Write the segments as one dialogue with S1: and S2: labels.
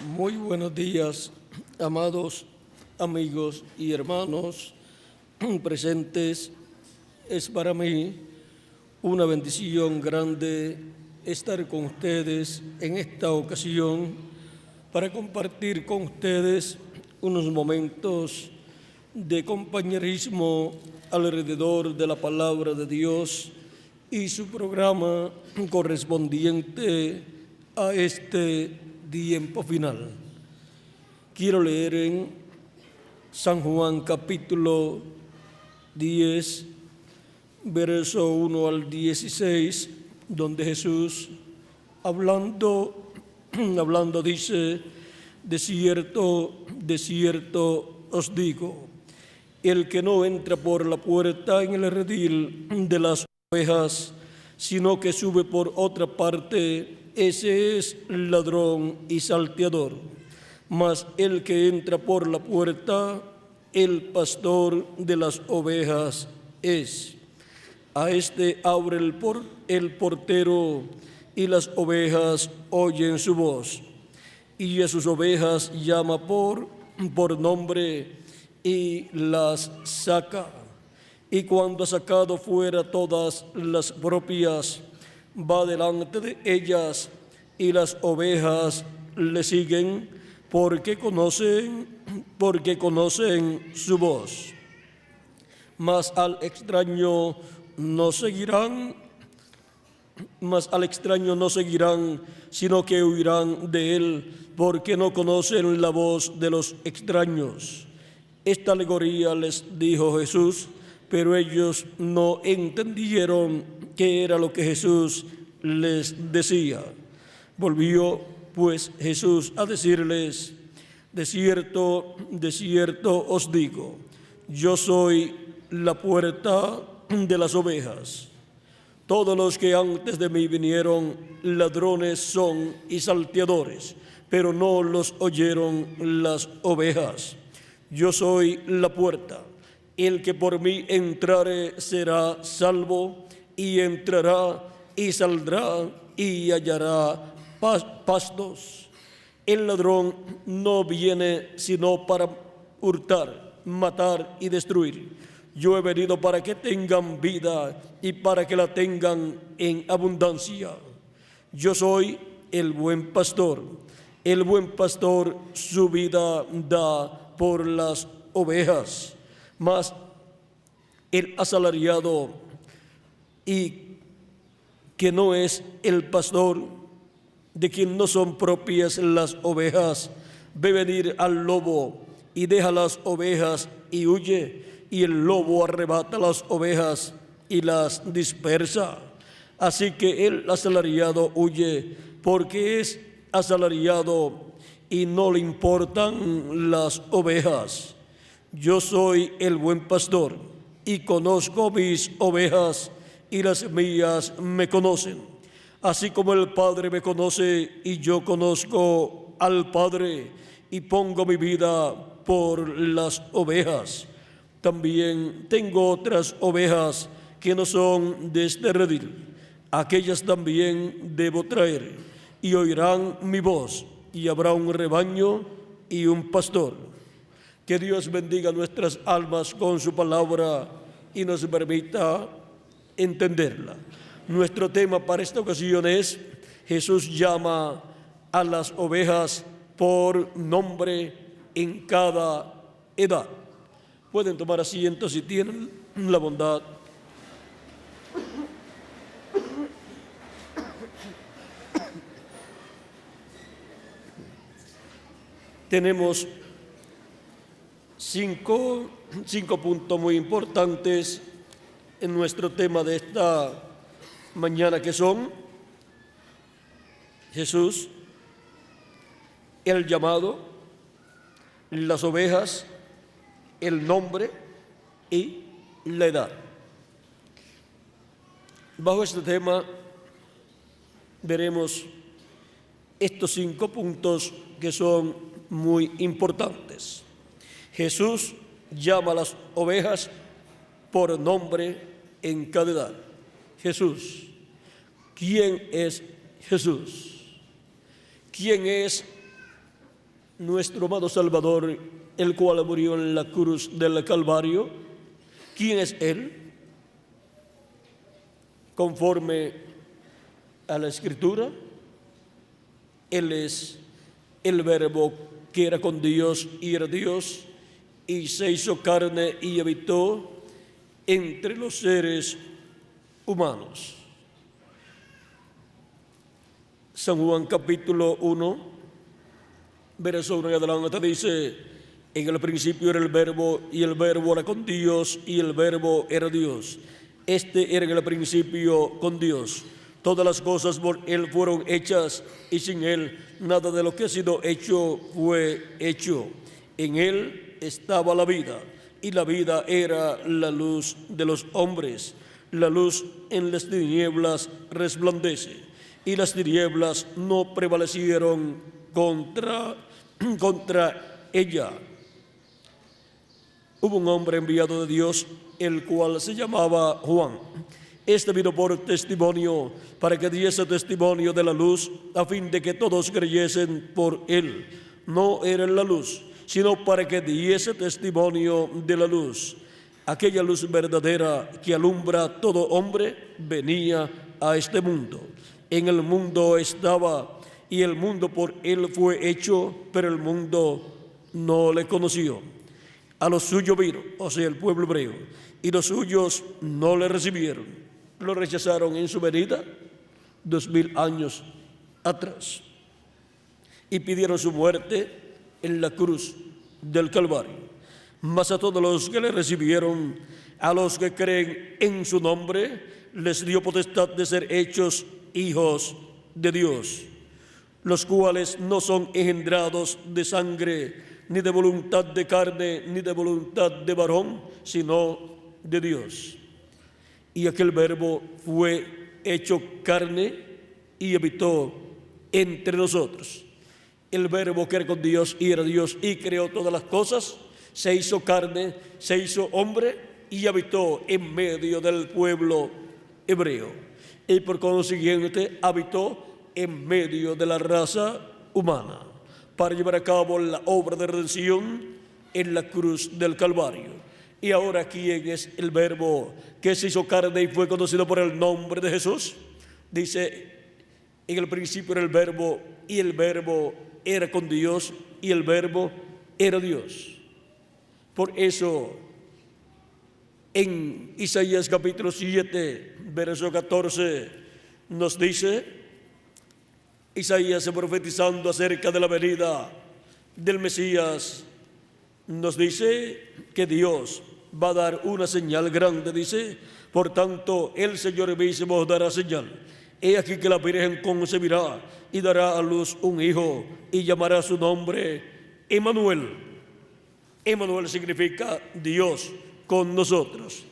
S1: Muy buenos días, amados amigos y hermanos presentes. Es para mí una bendición grande estar con ustedes en esta ocasión para compartir con ustedes unos momentos de compañerismo alrededor de la palabra de Dios y su programa correspondiente a este tiempo final. Quiero leer en San Juan capítulo 10, verso 1 al 16, donde Jesús, hablando dice: de cierto os digo, el que no entra por la puerta en el redil de las ovejas, sino que sube por otra parte, ese es ladrón y salteador. Mas el que entra por la puerta, el pastor de las ovejas es. A este abre el portero, y las ovejas oyen su voz. Y a sus ovejas llama por nombre y las saca. Y cuando ha sacado fuera todas las propias, va delante de ellas, y las ovejas le siguen porque conocen su voz. Mas al extraño no seguirán, sino que huirán de él, porque no conocen la voz de los extraños. Esta alegoría les dijo Jesús, pero ellos no entendieron qué era lo que Jesús les decía. Volvió pues Jesús a decirles: de cierto os digo, yo soy la puerta de las ovejas. Todos los que antes de mí vinieron ladrones son y salteadores, pero no los oyeron las ovejas. Yo soy la puerta. El que por mí entrare será salvo, y entrará y saldrá y hallará pastos. El ladrón no viene sino para hurtar, matar y destruir. Yo he venido para que tengan vida y para que la tengan en abundancia. Yo soy el buen pastor. El buen pastor su vida da por las ovejas. Mas el asalariado, y que no es el pastor, de quien no son propias las ovejas, ve venir al lobo y deja las ovejas y huye, y el lobo arrebata las ovejas y las dispersa. Así que el asalariado huye porque es asalariado y no le importan las ovejas. Yo soy el buen pastor y conozco mis ovejas, y las mías me conocen. Así como el Padre me conoce y yo conozco al Padre, y pongo mi vida por las ovejas. También tengo otras ovejas que no son de este redil. Aquellas también debo traer, y oirán mi voz, y habrá un rebaño y un pastor. Que Dios bendiga nuestras almas con su palabra y nos permita entenderla. Nuestro tema para esta ocasión es: Jesús llama a las ovejas por nombre en cada edad. Pueden tomar asiento si tienen la bondad. Tenemos cinco puntos muy importantes en nuestro tema de esta mañana, que son Jesús, el llamado, las ovejas, el nombre y la edad. Bajo este tema veremos estos 5 puntos que son muy importantes. Jesús llama a las ovejas por nombre en cada edad. Jesús. ¿Quién es Jesús? ¿Quién es nuestro amado Salvador, el cual murió en la cruz del Calvario. ¿Quién es Él? Conforme a la Escritura, Él es el Verbo que era con Dios y era Dios, y se hizo carne y habitó entre los seres humanos. San Juan capítulo 1, verso 1 en adelante dice: en el principio era el Verbo, y el Verbo era con Dios, y el Verbo era Dios. Este era en el principio con Dios. Todas las cosas por Él fueron hechas, y sin Él nada de lo que ha sido hecho fue hecho. En Él estaba la vida, y la vida era la luz de los hombres. La luz en las tinieblas resplandece, y las tinieblas no prevalecieron contra ella. Hubo un hombre enviado de Dios, el cual se llamaba Juan. Este vino por testimonio, para que diese testimonio de la luz, a fin de que todos creyesen por él. No era la luz, sino para que diese testimonio de la luz. Aquella luz verdadera que alumbra a todo hombre venía a este mundo. En el mundo estaba, y el mundo por él fue hecho, pero el mundo no le conoció. A los suyos vino, o sea, el pueblo hebreo, y los suyos no le recibieron. Lo rechazaron en su venida 2000 años atrás, y pidieron su muerte en la cruz del Calvario. Mas a todos los que le recibieron, a los que creen en su nombre, les dio potestad de ser hechos hijos de Dios, los cuales no son engendrados de sangre, ni de voluntad de carne, ni de voluntad de varón, sino de Dios. Y aquel Verbo fue hecho carne y habitó entre nosotros. El Verbo que era con Dios y era Dios y creó todas las cosas, se hizo carne, se hizo hombre y habitó en medio del pueblo hebreo. Y por consiguiente habitó en medio de la raza humana, para llevar a cabo la obra de redención en la cruz del Calvario. Y ahora, ¿quién es el Verbo que se hizo carne y fue conocido por el nombre de Jesús? Dice: en el principio era el Verbo, y el Verbo era con Dios, y el Verbo era Dios. Por eso, en Isaías capítulo 7, verso 14, nos dice, Isaías profetizando acerca de la venida del Mesías, nos dice que Dios va a dar una señal grande. Dice: por tanto, el Señor mismo os dará señal. He aquí que la Virgen concebirá y dará a luz un hijo, y llamará su nombre Emmanuel. Emmanuel significa Dios con nosotros.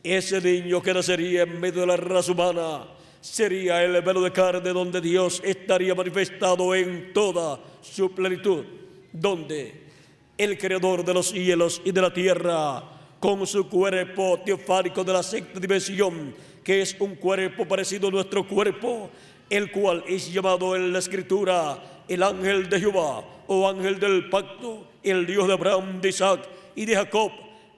S1: Ese niño que nacería en medio de la raza humana sería el velo de carne, donde Dios estaría manifestado en toda su plenitud, donde el creador de los cielos y de la tierra, con su cuerpo teofánico de la sexta dimensión, que es un cuerpo parecido a nuestro cuerpo, el cual es llamado en la Escritura el ángel de Jehová, o ángel del pacto, el Dios de Abraham, de Isaac y de Jacob,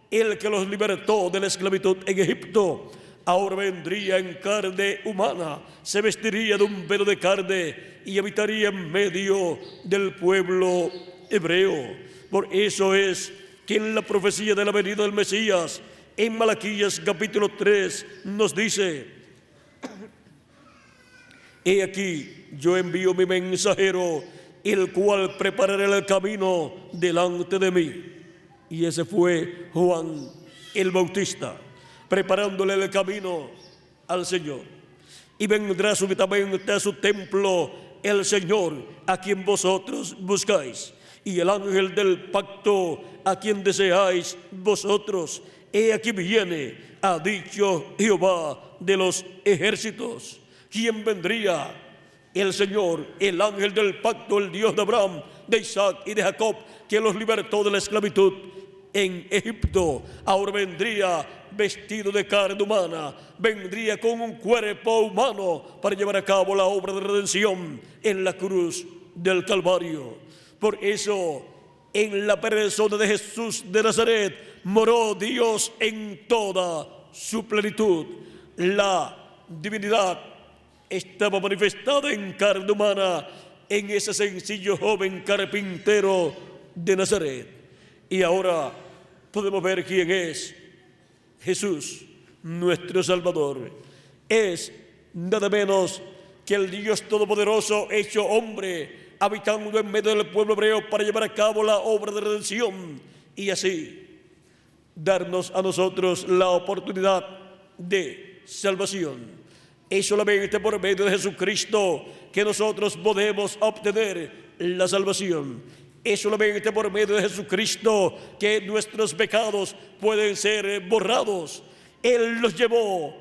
S1: el que los libertó de la esclavitud en Egipto. Ahora vendría en carne humana, se vestiría de un velo de carne y habitaría en medio del pueblo hebreo. Por eso es que en la profecía de la venida del Mesías, en Malaquías capítulo 3, nos dice: he aquí, yo envío mi mensajero, el cual preparará el camino delante de mí. Y ese fue Juan el Bautista, preparándole el camino al Señor. Y vendrá súbitamente a su templo el Señor, a quien vosotros buscáis, y el ángel del pacto, a quien deseáis vosotros. He aquí viene, ha dicho Jehová de los ejércitos. ¿Quién vendría? El Señor, el ángel del pacto, el Dios de Abraham, de Isaac y de Jacob, que los libertó de la esclavitud en Egipto. Ahora vendría vestido de carne humana, vendría con un cuerpo humano para llevar a cabo la obra de redención en la cruz del Calvario. Por eso, en la persona de Jesús de Nazaret, moró Dios en toda su plenitud. La divinidad estaba manifestada en carne humana en ese sencillo joven carpintero de Nazaret. Y ahora podemos ver quién es Jesús, nuestro Salvador. Es nada menos que el Dios Todopoderoso hecho hombre, habitando en medio del pueblo hebreo para llevar a cabo la obra de redención y así darnos a nosotros la oportunidad de salvación. Es solamente por medio de Jesucristo que nosotros podemos obtener la salvación. Es solamente por medio de Jesucristo que nuestros pecados pueden ser borrados. Él llevó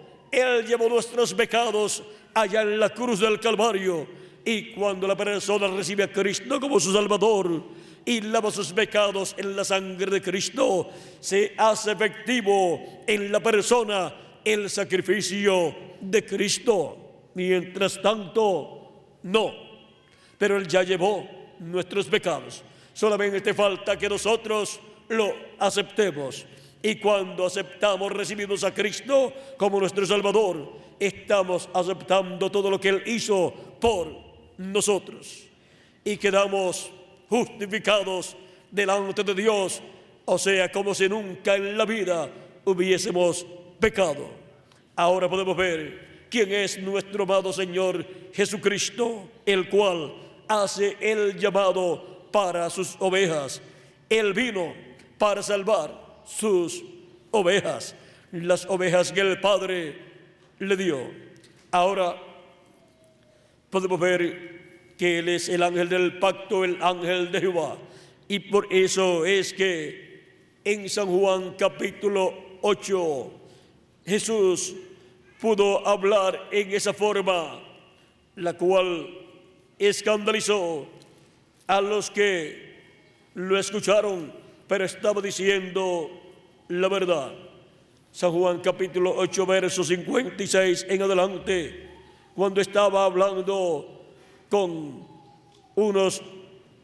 S1: nuestros pecados allá en la cruz del Calvario. Y cuando la persona recibe a Cristo como su Salvador y lava sus pecados en la sangre de Cristo, se hace efectivo en la persona el sacrificio de Cristo. Mientras tanto, no. Pero Él ya llevó nuestros pecados. Solamente falta que nosotros lo aceptemos. Y cuando aceptamos, recibimos a Cristo como nuestro Salvador, estamos aceptando todo lo que Él hizo por nosotros y quedamos justificados delante de Dios, o sea, como si nunca en la vida hubiésemos pecado. Ahora podemos ver quién es nuestro amado Señor Jesucristo, el cual hace el llamado para sus ovejas. Él vino para salvar sus ovejas, las ovejas que el Padre le dio. Ahora podemos ver que Él es el ángel del pacto, el ángel de Jehová. Y por eso es que en San Juan capítulo 8, Jesús pudo hablar en esa forma, la cual escandalizó a los que lo escucharon, pero estaba diciendo la verdad. San Juan capítulo 8, verso 56 en adelante, cuando estaba hablando con unos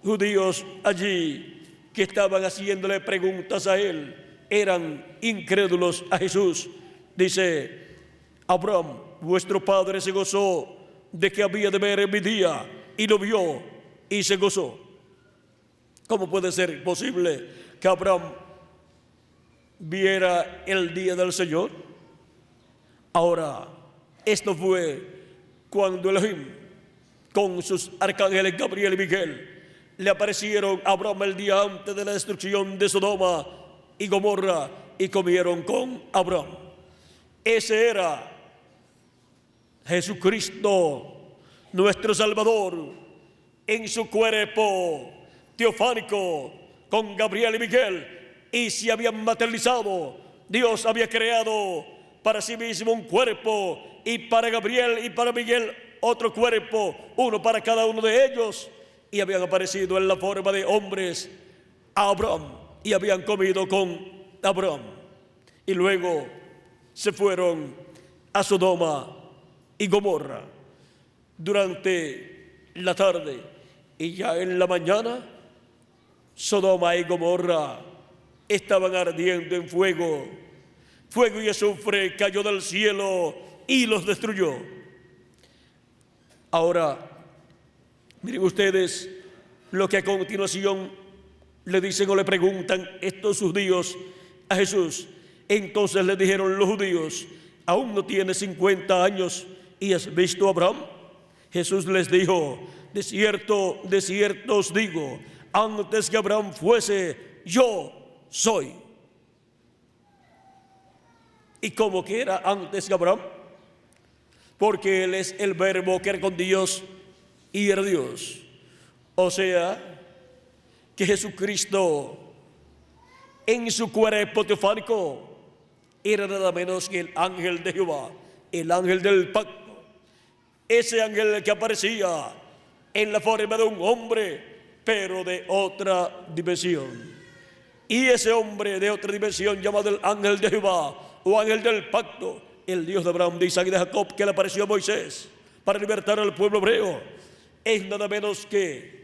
S1: judíos allí que estaban haciéndole preguntas a Él, eran incrédulos a Jesús. Dice: Abraham, vuestro padre, se gozó de que había de ver en mi día, y lo vio y se gozó. ¿Cómo puede ser posible que Abraham viera el día del Señor? Ahora, esto fue cuando Elohim, con sus arcángeles Gabriel y Miguel, le aparecieron a Abraham el día antes de la destrucción de Sodoma y Gomorra, y comieron con Abraham. Ese era Jesucristo, nuestro Salvador, en su cuerpo teofánico con Gabriel y Miguel, y se habían materializado. Dios había creado para sí mismo un cuerpo, y para Gabriel y para Miguel otro cuerpo, uno para cada uno de ellos, y habían aparecido en la forma de hombres a Abraham y habían comido con Abraham, y luego se fueron a Sodoma y Gomorra durante la tarde, y ya en la mañana Sodoma y Gomorra estaban ardiendo en fuego. Fuego y azufre cayó del cielo y los destruyó. Ahora, miren ustedes lo que a continuación le dicen o le preguntan estos judíos a Jesús. Entonces le dijeron los judíos: ¿aún no tienes 50 años y has visto a Abraham? Jesús les dijo: de cierto os digo, antes que Abraham fuese, yo soy. ¿Y cómo que era antes que Abraham? Porque Él es el verbo que era con Dios y era Dios. O sea, que Jesucristo en su cuerpo teofánico era nada menos que el ángel de Jehová, el ángel del pacto. Ese ángel que aparecía en la forma de un hombre, pero de otra dimensión. Y ese hombre de otra dimensión, llamado el ángel de Jehová o ángel del pacto, el Dios de Abraham, de Isaac y de Jacob, que le apareció a Moisés para libertar al pueblo hebreo, es nada menos que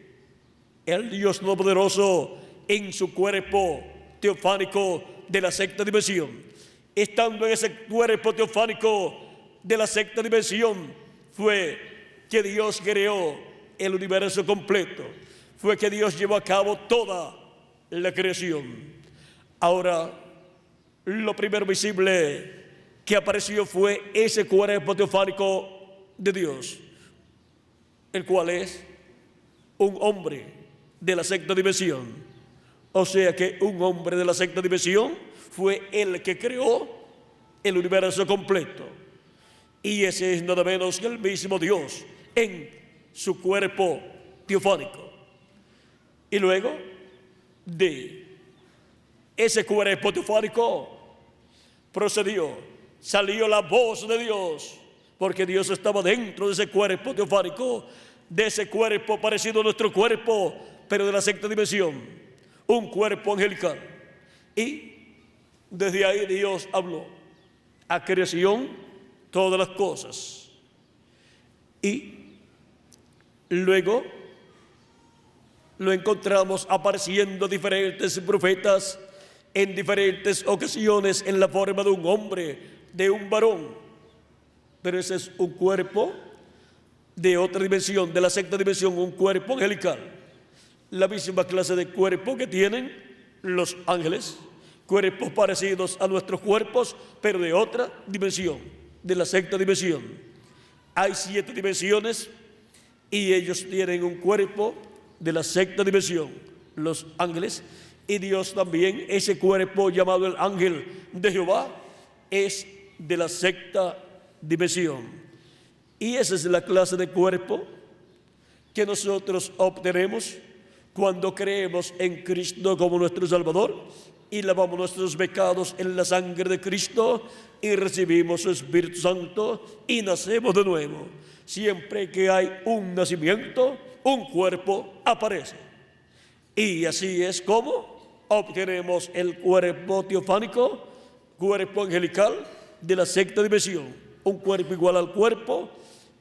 S1: el Dios Todopoderoso en su cuerpo teofánico de la sexta dimensión. Estando en ese cuerpo teofánico de la sexta dimensión, fue que Dios creó el universo completo. Fue que Dios llevó a cabo toda la creación. Ahora, lo primero visible que apareció fue ese cuerpo teofánico de Dios, el cual es un hombre de la sexta dimensión. O sea que un hombre de la sexta dimensión fue el que creó el universo completo. Y ese es nada menos que el mismo Dios en su cuerpo teofánico. Y luego de ese cuerpo teofánico salió la voz de Dios, porque Dios estaba dentro de ese cuerpo teofánico, de ese cuerpo parecido a nuestro cuerpo, pero de la sexta dimensión, un cuerpo angelical. Y desde ahí Dios habló a creación todas las cosas. Y luego lo encontramos apareciendo diferentes profetas en diferentes ocasiones en la forma de un hombre, de un varón. Pero ese es un cuerpo de otra dimensión, de la sexta dimensión, un cuerpo angelical. La misma clase de cuerpo que tienen los ángeles, cuerpos parecidos a nuestros cuerpos, pero de otra dimensión, de la sexta dimensión. Hay 7 dimensiones y ellos tienen un cuerpo de la sexta dimensión, los ángeles. Y Dios también, ese cuerpo llamado el ángel de Jehová, es de la sexta dimensión. Y esa es la clase de cuerpo que nosotros obtenemos cuando creemos en Cristo como nuestro Salvador y lavamos nuestros pecados en la sangre de Cristo y recibimos su Espíritu Santo y nacemos de nuevo. Siempre que hay un nacimiento, un cuerpo aparece. Y así es como obtenemos el cuerpo teofánico, cuerpo angelical de la sexta dimensión, un cuerpo igual al cuerpo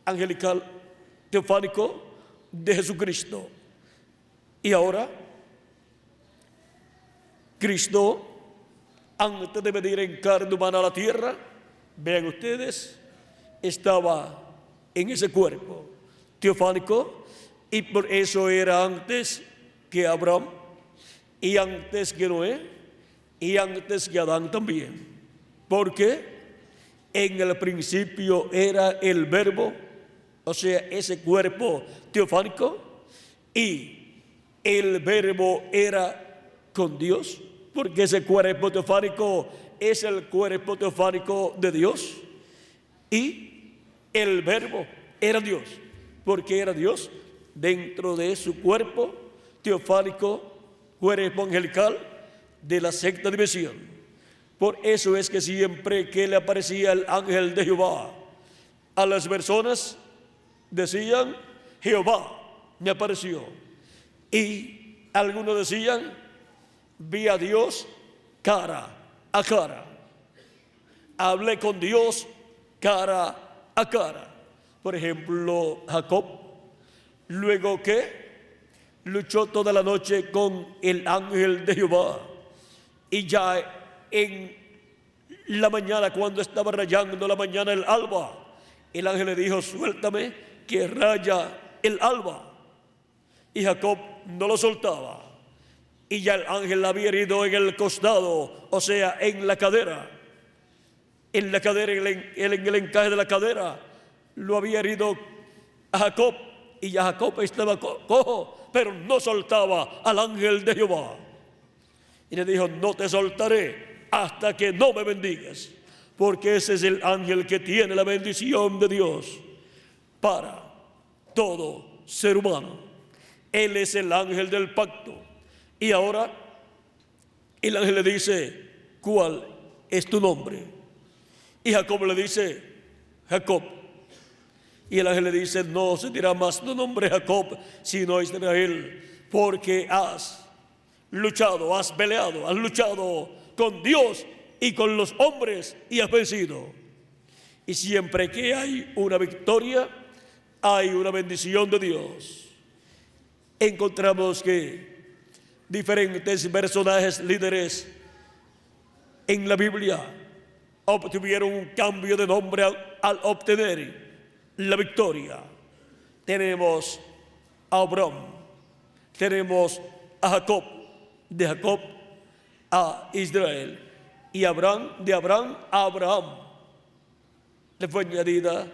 S1: angelical teofánico de Jesucristo. Y ahora, Cristo, antes de venir en carne humana a la tierra, vean ustedes, estaba en ese cuerpo teofánico, y por eso era antes que Abraham, y antes que Noé, y antes que Adán también. Porque en el principio era el Verbo, o sea, ese cuerpo teofánico, y el Verbo era con Dios, porque ese cuerpo teofánico es el cuerpo teofánico de Dios, y el Verbo era Dios, porque era Dios dentro de su cuerpo teofánico, cuerpo angelical de la sexta dimensión. Por eso es que siempre que le aparecía el ángel de Jehová a las personas, decían: Jehová me apareció. Y algunos decían: vi a Dios cara a cara, hablé con Dios cara a cara. Por ejemplo, Jacob, luego que luchó toda la noche con el ángel de Jehová, y ya en la mañana, cuando estaba rayando la mañana el alba, el ángel le dijo: suéltame que raya el alba. Y Jacob no lo soltaba, y ya el ángel la había herido en el costado, o sea, en la cadera, en el encaje de la cadera, lo había herido a Jacob, y ya Jacob estaba cojo, pero no soltaba al ángel de Jehová. Y le dijo: no te soltaré hasta que no me bendigas, porque ese es el ángel que tiene la bendición de Dios para todo ser humano. Él es el ángel del pacto. Y ahora el ángel le dice: ¿cuál es tu nombre? Y Jacob le dice: Jacob. Y el ángel le dice: no se dirá más tu nombre Jacob, sino Israel, porque has luchado, has peleado, has luchado con Dios y con los hombres y has vencido. Y siempre que hay una victoria, hay una bendición de Dios. encontramos que diferentes personajes líderes en la Biblia obtuvieron un cambio de nombre al obtener la victoria. Tenemos a Abraham, tenemos a Jacob, de Jacob a Israel, y de Abraham a Abraham. Le fue añadida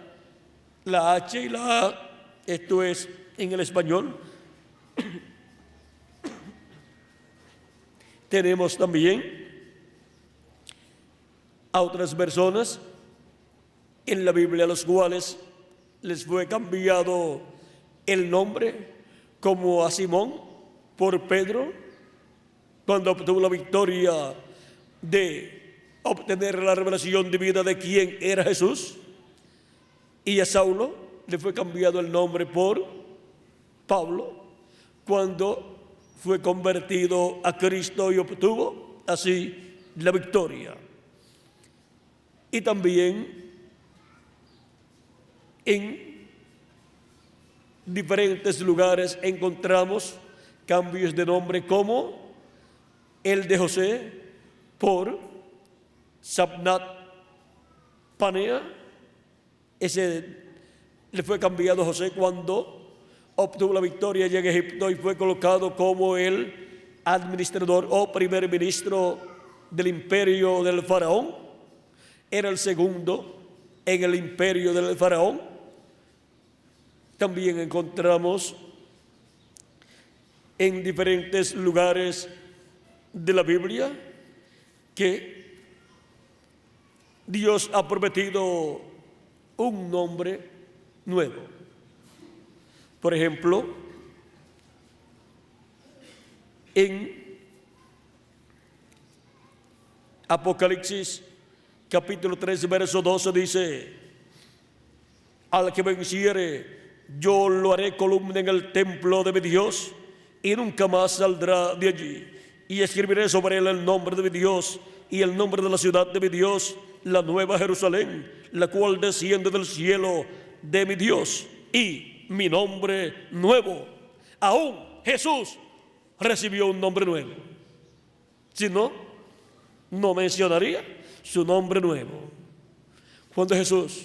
S1: la H y la A, esto es en el español. Tenemos también a otras personas en la Biblia a los cuales les fue cambiado el nombre, como a Simón por Pedro, cuando obtuvo la victoria de obtener la revelación divina de quién era Jesús, y a Saulo le fue cambiado el nombre por Pablo, cuando fue convertido a Cristo y obtuvo así la victoria. Y también en diferentes lugares encontramos cambios de nombre, como el de José por Sabnat Panea. Ese le fue cambiado a José cuando obtuvo la victoria en Egipto y fue colocado como el administrador o primer ministro del imperio del faraón. Era el segundo en el imperio del faraón. También encontramos en diferentes lugares de la Biblia que Dios ha prometido un nombre nuevo. Por ejemplo, en Apocalipsis capítulo 3, verso 12 dice: al que venciere, yo lo haré columna en el templo de mi Dios, y nunca más saldrá de allí. Y escribiré sobre él el nombre de mi Dios y el nombre de la ciudad de mi Dios, la nueva Jerusalén, la cual desciende del cielo de mi Dios, y mi nombre nuevo. Aún Jesús recibió un nombre nuevo. Si no, no mencionaría su nombre nuevo. Cuando Jesús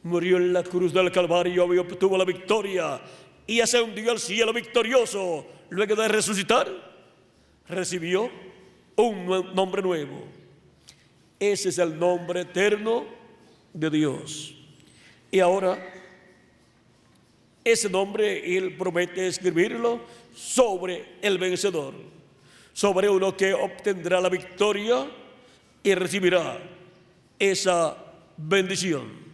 S1: murió en la cruz del Calvario y obtuvo la victoria y ascendió al cielo victorioso, luego de resucitar, recibió un nombre nuevo. Ese es el nombre eterno de Dios. Y ahora, ese nombre Él promete escribirlo sobre el vencedor, sobre uno que obtendrá la victoria y recibirá esa bendición.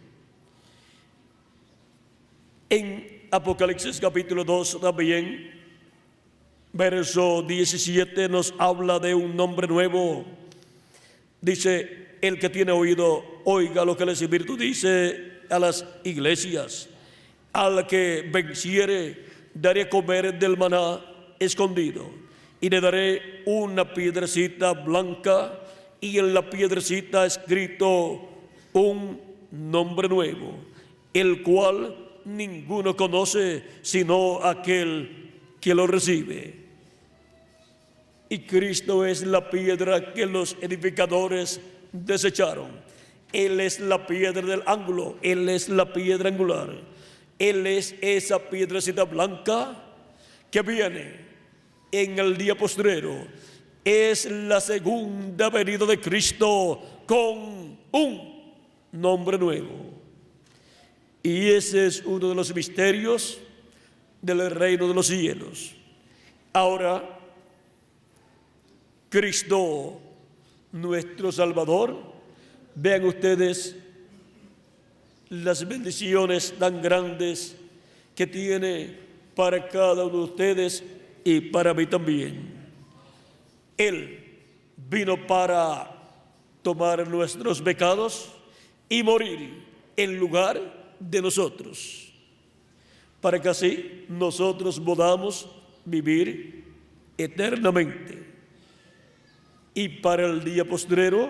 S1: En Apocalipsis capítulo 2 también, verso 17, nos habla de un nombre nuevo. Dice: el que tiene oído, oiga lo que el Espíritu dice a las iglesias. Al que venciere, daré a comer del maná escondido, y le daré una piedrecita blanca, y en la piedrecita escrito un nombre nuevo, el cual ninguno conoce sino aquel que lo recibe. Y Cristo es la piedra que los edificadores desecharon. Él es la piedra del ángulo, Él es la piedra angular. Él es esa piedrecita blanca que viene en el día postrero. Es la segunda venida de Cristo con un nombre nuevo. Y ese es uno de los misterios del reino de los cielos. Ahora, Cristo, nuestro Salvador, vean ustedes las bendiciones tan grandes que tiene para cada uno de ustedes y para mí también. Él vino para tomar nuestros pecados y morir en lugar de nosotros, para que así nosotros podamos vivir eternamente. Y para el día postrero,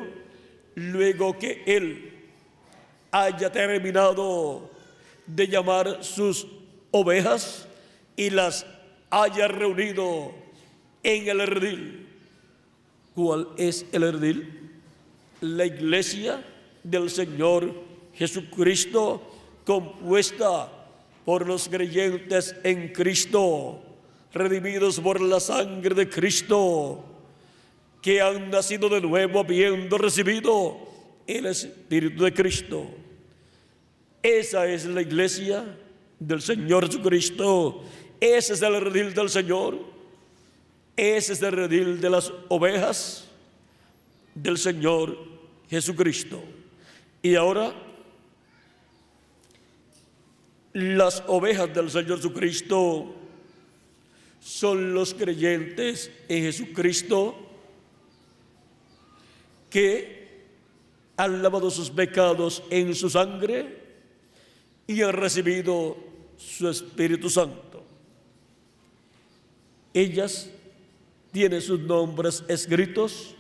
S1: luego que Él haya terminado de llamar sus ovejas y las haya reunido en el redil. ¿Cuál es el redil? La iglesia del Señor Jesucristo, compuesta por los creyentes en Cristo, redimidos por la sangre de Cristo, que han nacido de nuevo habiendo recibido el Espíritu de Cristo. Esa es la iglesia del Señor Jesucristo. Ese es el redil del Señor. Ese es el redil de las ovejas del Señor Jesucristo. Y ahora, las ovejas del Señor Jesucristo son los creyentes en Jesucristo que han lavado sus pecados en su sangre y han recibido su Espíritu Santo. Ellas tienen sus nombres escritos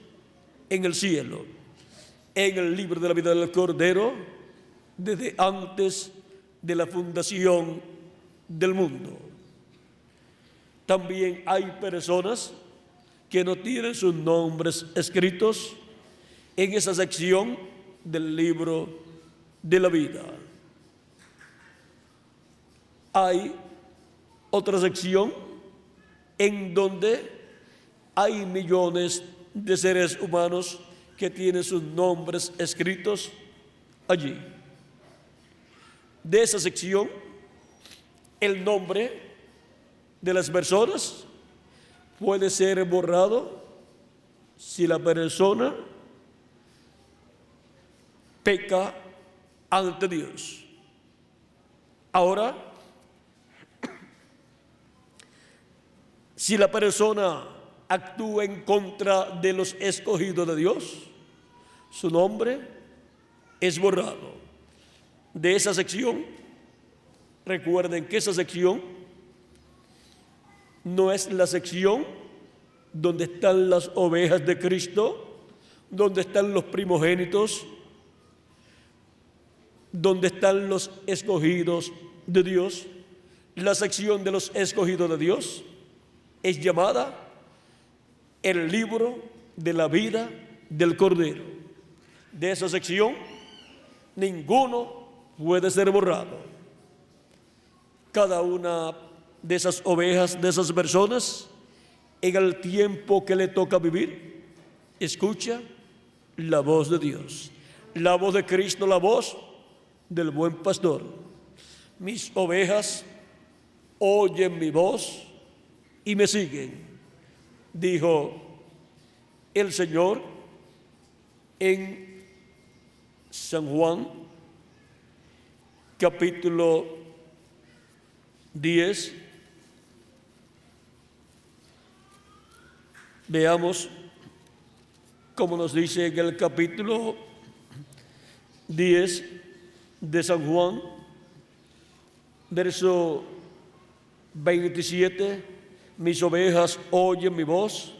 S1: en el cielo, en el libro de la vida del Cordero, desde antes de la fundación del mundo. También hay personas que no tienen sus nombres escritos en esa sección del libro de la vida. Hay otra sección en donde hay millones de seres humanos que tienen sus nombres escritos allí. De esa sección, el nombre de las personas puede ser borrado si la persona peca ante Dios. Ahora, si la persona actúa en contra de los escogidos de Dios, su nombre es borrado. De esa sección, recuerden que esa sección no es la sección donde están las ovejas de Cristo, donde están los primogénitos, donde están los escogidos de Dios. La sección de los escogidos de Dios es llamada el libro de la vida del Cordero. De esa sección, ninguno puede ser borrado. Cada una de esas ovejas, de esas personas, en el tiempo que le toca vivir, escucha la voz de Dios, la voz de Cristo, la voz del buen pastor. Mis ovejas oyen mi voz y me siguen, dijo el Señor en San Juan, capítulo 10. Veamos cómo nos dice en el capítulo 10 de San Juan, verso 27, mis ovejas oyen mi voz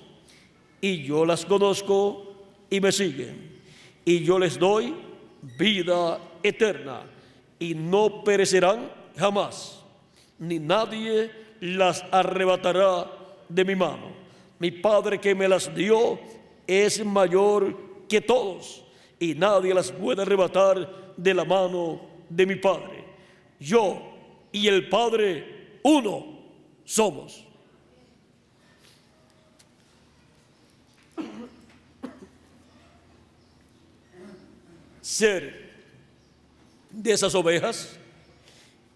S1: y yo las conozco y me siguen, y yo les doy vida eterna y no perecerán jamás, ni nadie las arrebatará de mi mano. Mi Padre que me las dio es mayor que todos y nadie las puede arrebatar de la mano de mi Padre. Yo y el Padre uno somos. Ser de esas ovejas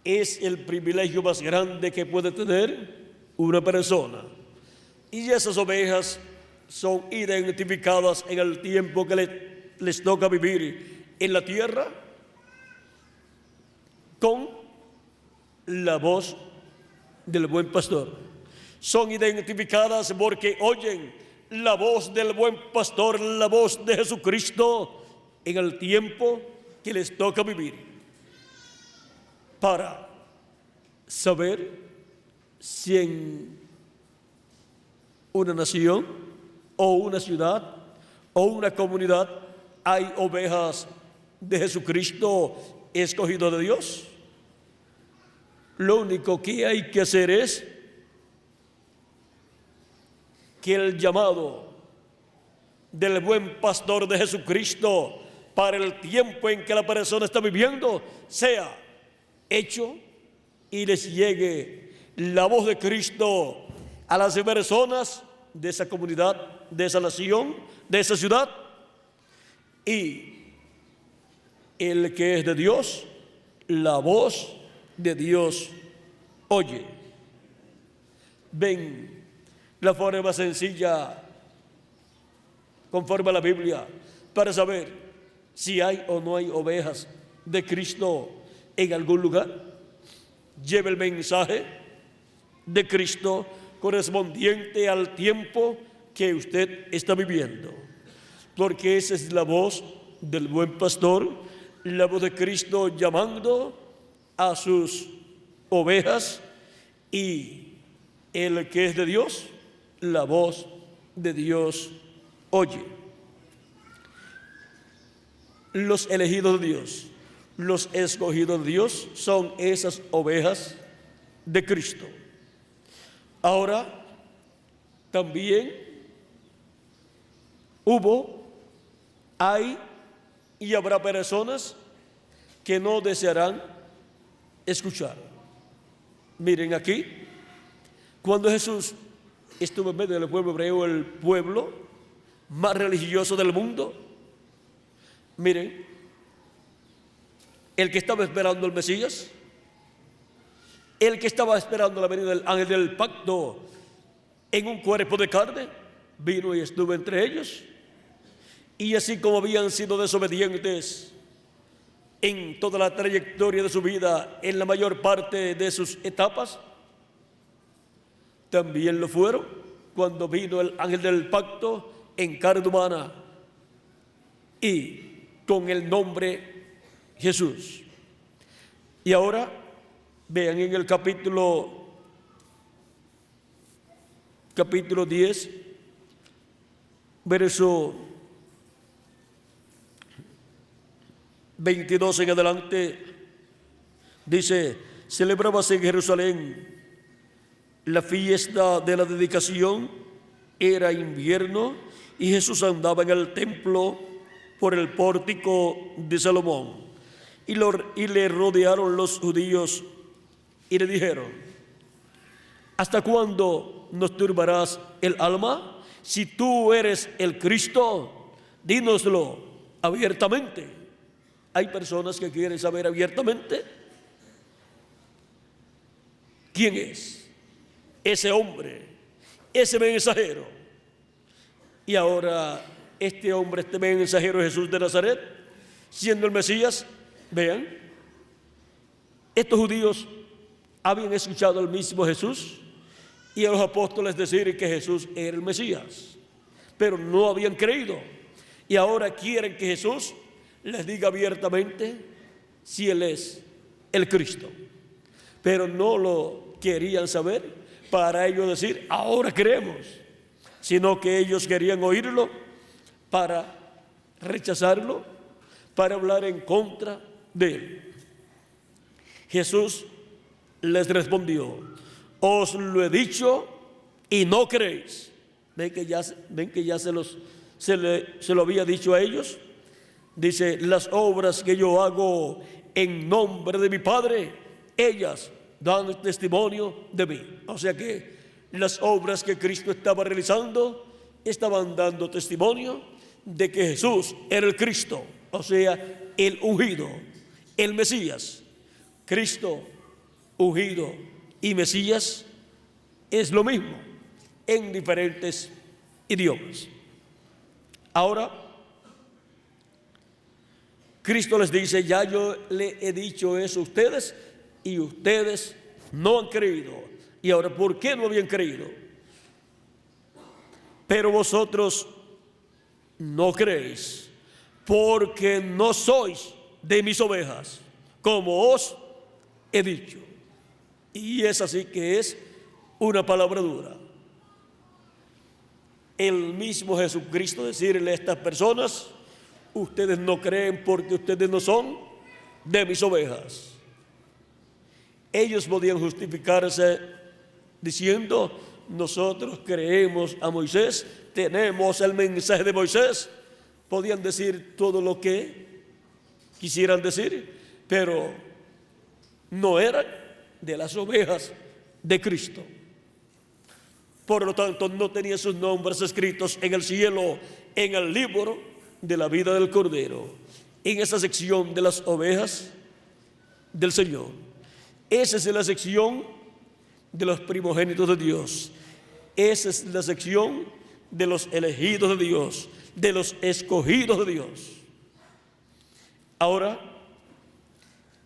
S1: es el privilegio más grande que puede tener una persona. Y esas ovejas son identificadas en el tiempo que les toca vivir en la tierra con la voz del buen pastor. Son identificadas porque oyen la voz del buen pastor, la voz de Jesucristo en el tiempo que les toca vivir, para saber si en una nación o una ciudad o una comunidad hay ovejas de Jesucristo escogido de Dios. Lo único que hay que hacer es que el llamado del buen pastor de Jesucristo para el tiempo en que la persona está viviendo sea hecho y les llegue la voz de Cristo a las personas de esa comunidad, de esa nación, de esa ciudad. Y el que es de Dios, la voz de Dios oye. Ven la forma sencilla, conforme a la Biblia, para saber si hay o no hay ovejas de Cristo en algún lugar. Lleve el mensaje de Cristo correspondiente al tiempo que usted está viviendo, porque esa es la voz del buen pastor, la voz de Cristo llamando a sus ovejas, y el que es de Dios, la voz de Dios oye. Los elegidos de Dios, los escogidos de Dios son esas ovejas de Cristo. Ahora, también hay y habrá personas que no desearán escuchar. Miren aquí, cuando Jesús estuvo en medio del pueblo hebreo, el pueblo más religioso del mundo, miren, el que estaba esperando al Mesías, el que estaba esperando la venida del ángel del pacto en un cuerpo de carne, vino y estuvo entre ellos. Y así como habían sido desobedientes en toda la trayectoria de su vida, en la mayor parte de sus etapas, también lo fueron cuando vino el ángel del pacto en carne humana y con el nombre Jesús. Y ahora vean en el capítulo 10, verso 22 en adelante, dice: celebrábase en Jerusalén la fiesta de la dedicación, era invierno, y Jesús andaba en el templo por el pórtico de Salomón. Y le rodearon los judíos y le dijeron: ¿hasta cuándo nos turbarás el alma? Si tú eres el Cristo, dínoslo abiertamente. Hay personas que quieren saber abiertamente quién es ese hombre, ese mensajero. Y ahora este hombre, este mensajero, Jesús de Nazaret, siendo el Mesías, vean, estos judíos habían escuchado al mismo Jesús y a los apóstoles decir que Jesús era el Mesías, pero no habían creído. Y ahora quieren que Jesús les diga abiertamente si Él es el Cristo, pero no lo querían saber para ellos decir ahora creemos, sino que ellos querían oírlo para rechazarlo, para hablar en contra de Él. Jesús les respondió: os lo he dicho y no creéis. Ven que ya se lo había dicho a ellos. Dice: las obras que yo hago en nombre de mi Padre, ellas dan testimonio de mí. O sea que las obras que Cristo estaba realizando estaban dando testimonio de que Jesús era el Cristo, o sea, el ungido, el Mesías. Cristo, ungido y Mesías es lo mismo en diferentes idiomas. Ahora, Cristo les dice: ya yo le he dicho eso a ustedes y ustedes no han creído. Y ahora, ¿por qué no habían creído? Pero vosotros no creéis porque no sois de mis ovejas, como os he dicho. Y es así que es una palabra dura. El mismo Jesucristo decirle a estas personas: ustedes no creen porque ustedes no son de mis ovejas. Ellos podían justificarse diciendo: nosotros creemos a Moisés, tenemos el mensaje de Moisés. Podían decir todo lo que quisieran decir, pero no eran de las ovejas de Cristo. Por lo tanto, no tenían sus nombres escritos en el cielo, en el libro de la vida del Cordero, en esa sección de las ovejas del Señor. Esa es la sección de los primogénitos de Dios. Esa es la sección de los elegidos de Dios, de los escogidos de Dios. Ahora,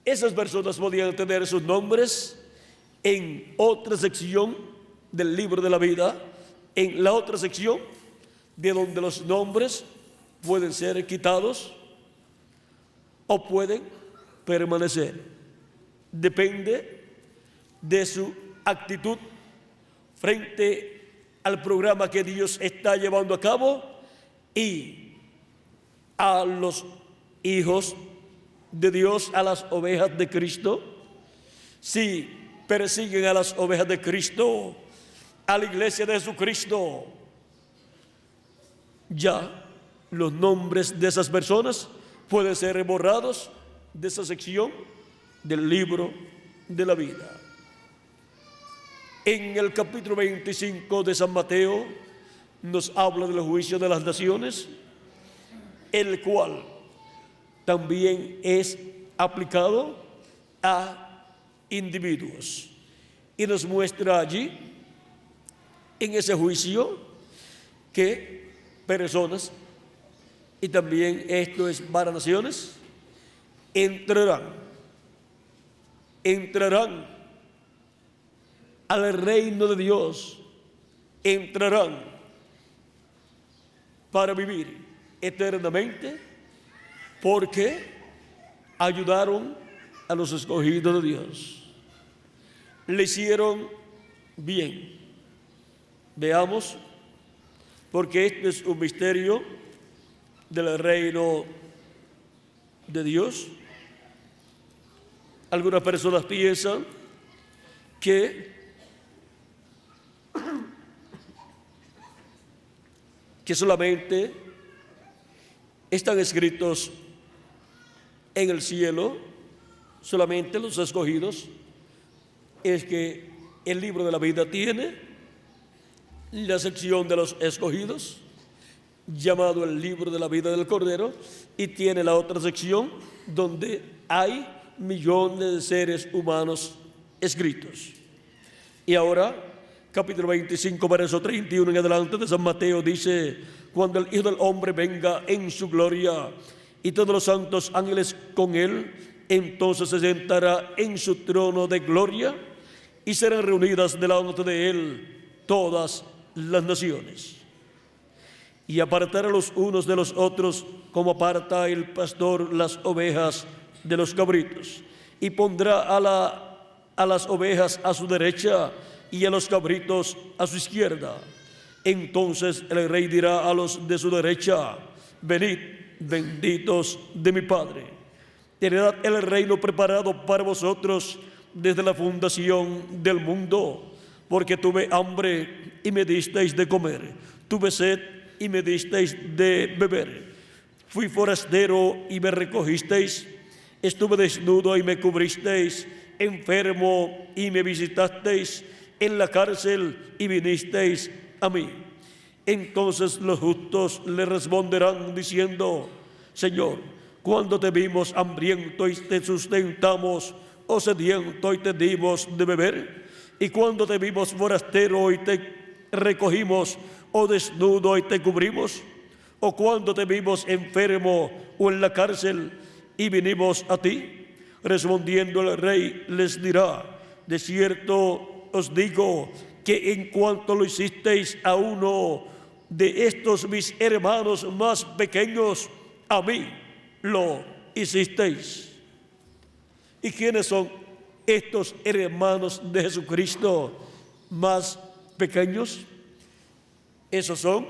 S1: esas personas podían tener sus nombres en otra sección del libro de la vida, en la otra sección de donde los nombres pueden ser quitados o pueden permanecer. Depende de su actitud frente al programa que Dios está llevando a cabo y a los hijos de Dios, a las ovejas de Cristo. Si persiguen a las ovejas de Cristo, a la iglesia de Jesucristo, ya los nombres de esas personas pueden ser borrados de esa sección del libro de la vida. En el capítulo 25 de San Mateo nos habla del juicio de las naciones, el cual también es aplicado a individuos, y nos muestra allí en ese juicio que personas, y también esto es para naciones, entrarán al reino de Dios, entrarán para vivir eternamente, porque ayudaron a los escogidos de Dios, le hicieron bien. Veamos, porque este es un misterio del reino de Dios. Algunas personas piensan que solamente están escritos en el cielo, solamente los escogidos. Es que el libro de la vida tiene la sección de los escogidos, llamado el libro de la vida del Cordero, y tiene la otra sección donde hay millones de seres humanos escritos. Y ahora, capítulo 25, verso 31 en adelante de San Mateo, dice: cuando el Hijo del Hombre venga en su gloria y todos los santos ángeles con él, entonces se sentará en su trono de gloria y serán reunidas delante de él todas las naciones. Y apartará los unos de los otros, como aparta el pastor las ovejas de los cabritos, y pondrá a las ovejas a su derecha y a los cabritos a su izquierda. Entonces el rey dirá a los de su derecha: venid, benditos de mi Padre, tened el reino preparado para vosotros desde la fundación del mundo, porque tuve hambre y me disteis de comer, tuve sed y me disteis de beber, fui forastero y me recogisteis, estuve desnudo y me cubristeis, enfermo y me visitasteis, en la cárcel y vinisteis a mí. Entonces los justos le responderán diciendo: Señor, cuando te vimos hambriento y te sustentamos, o sediento y te dimos de beber? Y cuando te vimos forastero y te recogimos, o desnudo y te cubrimos? ¿O cuando te vimos enfermo o en la cárcel y vinimos a ti? Respondiendo el rey les dirá: de cierto os digo que en cuanto lo hicisteis a uno de estos mis hermanos más pequeños, a mí lo hicisteis. ¿Y quiénes son estos hermanos de Jesucristo más pequeños? Esos son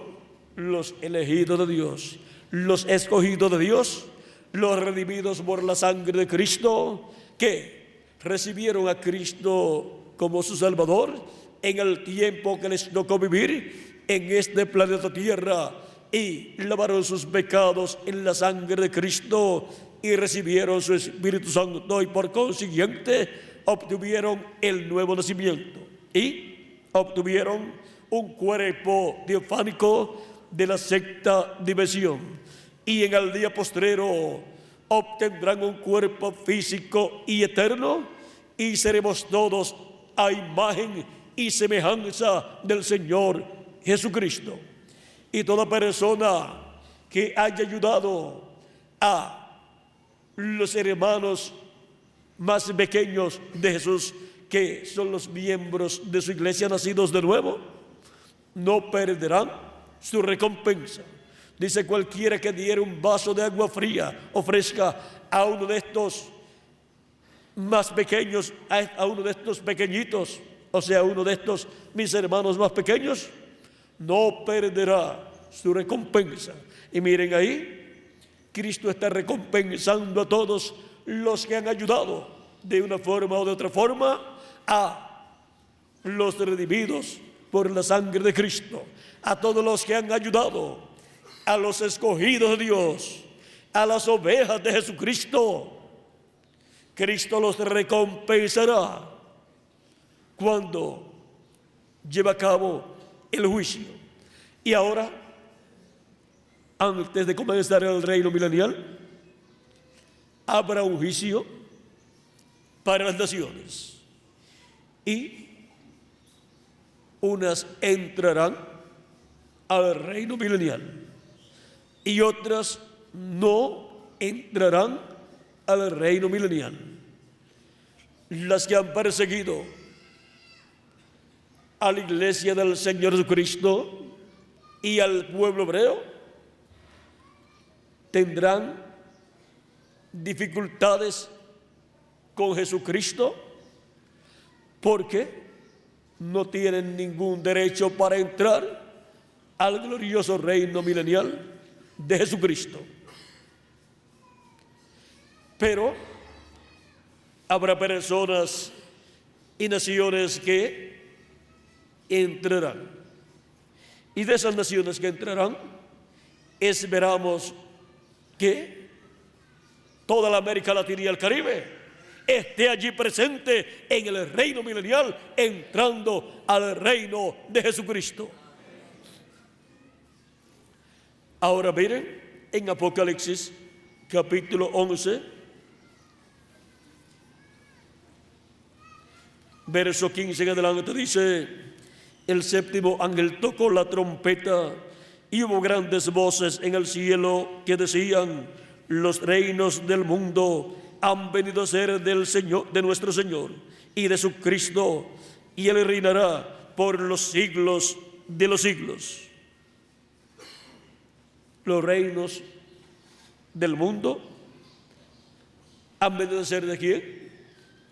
S1: los elegidos de Dios, los escogidos de Dios, los redimidos por la sangre de Cristo, que recibieron a Cristo como su Salvador en el tiempo que les tocó vivir en este planeta Tierra y lavaron sus pecados en la sangre de Cristo y recibieron su Espíritu Santo y por consiguiente obtuvieron el nuevo nacimiento y obtuvieron un cuerpo teofánico de la sexta dimensión y en el día postrero obtendrán un cuerpo físico y eterno y seremos todos a imagen y semejanza del Señor Jesucristo. Y toda persona que haya ayudado a los hermanos más pequeños de Jesús, que son los miembros de su iglesia nacidos de nuevo, no perderán su recompensa. Dice: cualquiera que diera un vaso de agua fría o fresca a uno de estos más pequeños, a uno de estos pequeñitos, o sea, a uno de estos mis hermanos más pequeños, no perderá su recompensa. Y miren ahí, Cristo está recompensando a todos los que han ayudado de una forma o de otra forma a los redimidos por la sangre de Cristo, a todos los que han ayudado, a los escogidos de Dios, a las ovejas de Jesucristo. Cristo los recompensará cuando lleve a cabo el juicio. Y ahora, antes de comenzar el reino milenial, habrá un juicio para las naciones y unas entrarán al reino milenial y otras no entrarán al reino milenial. Las que han perseguido a la iglesia del Señor Jesucristo y al pueblo hebreo tendrán dificultades con Jesucristo porque no tienen ningún derecho para entrar al glorioso reino milenial de Jesucristo. Pero habrá personas y naciones que entrarán. Y de esas naciones que entrarán, esperamos que toda la América Latina y el Caribe esté allí presente en el reino milenial, entrando al reino de Jesucristo. Ahora miren, en Apocalipsis capítulo 11, verso 15 en adelante, dice: el séptimo ángel tocó la trompeta y hubo grandes voces en el cielo que decían: los reinos del mundo han venido a ser del Señor, de nuestro Señor y de su Cristo, y Él reinará por los siglos de los siglos. Los reinos del mundo han venido a ser ¿de quién?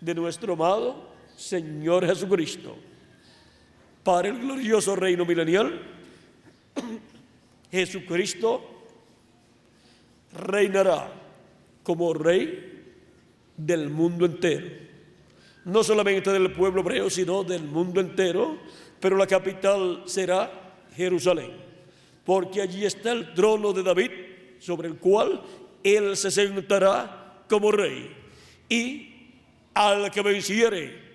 S1: De nuestro amado Señor Jesucristo. Para el glorioso reino milenial, Jesucristo reinará como rey del mundo entero, no solamente del pueblo hebreo, sino del mundo entero, pero la capital será Jerusalén, porque allí está el trono de David, sobre el cual él se sentará como rey, y al que venciere,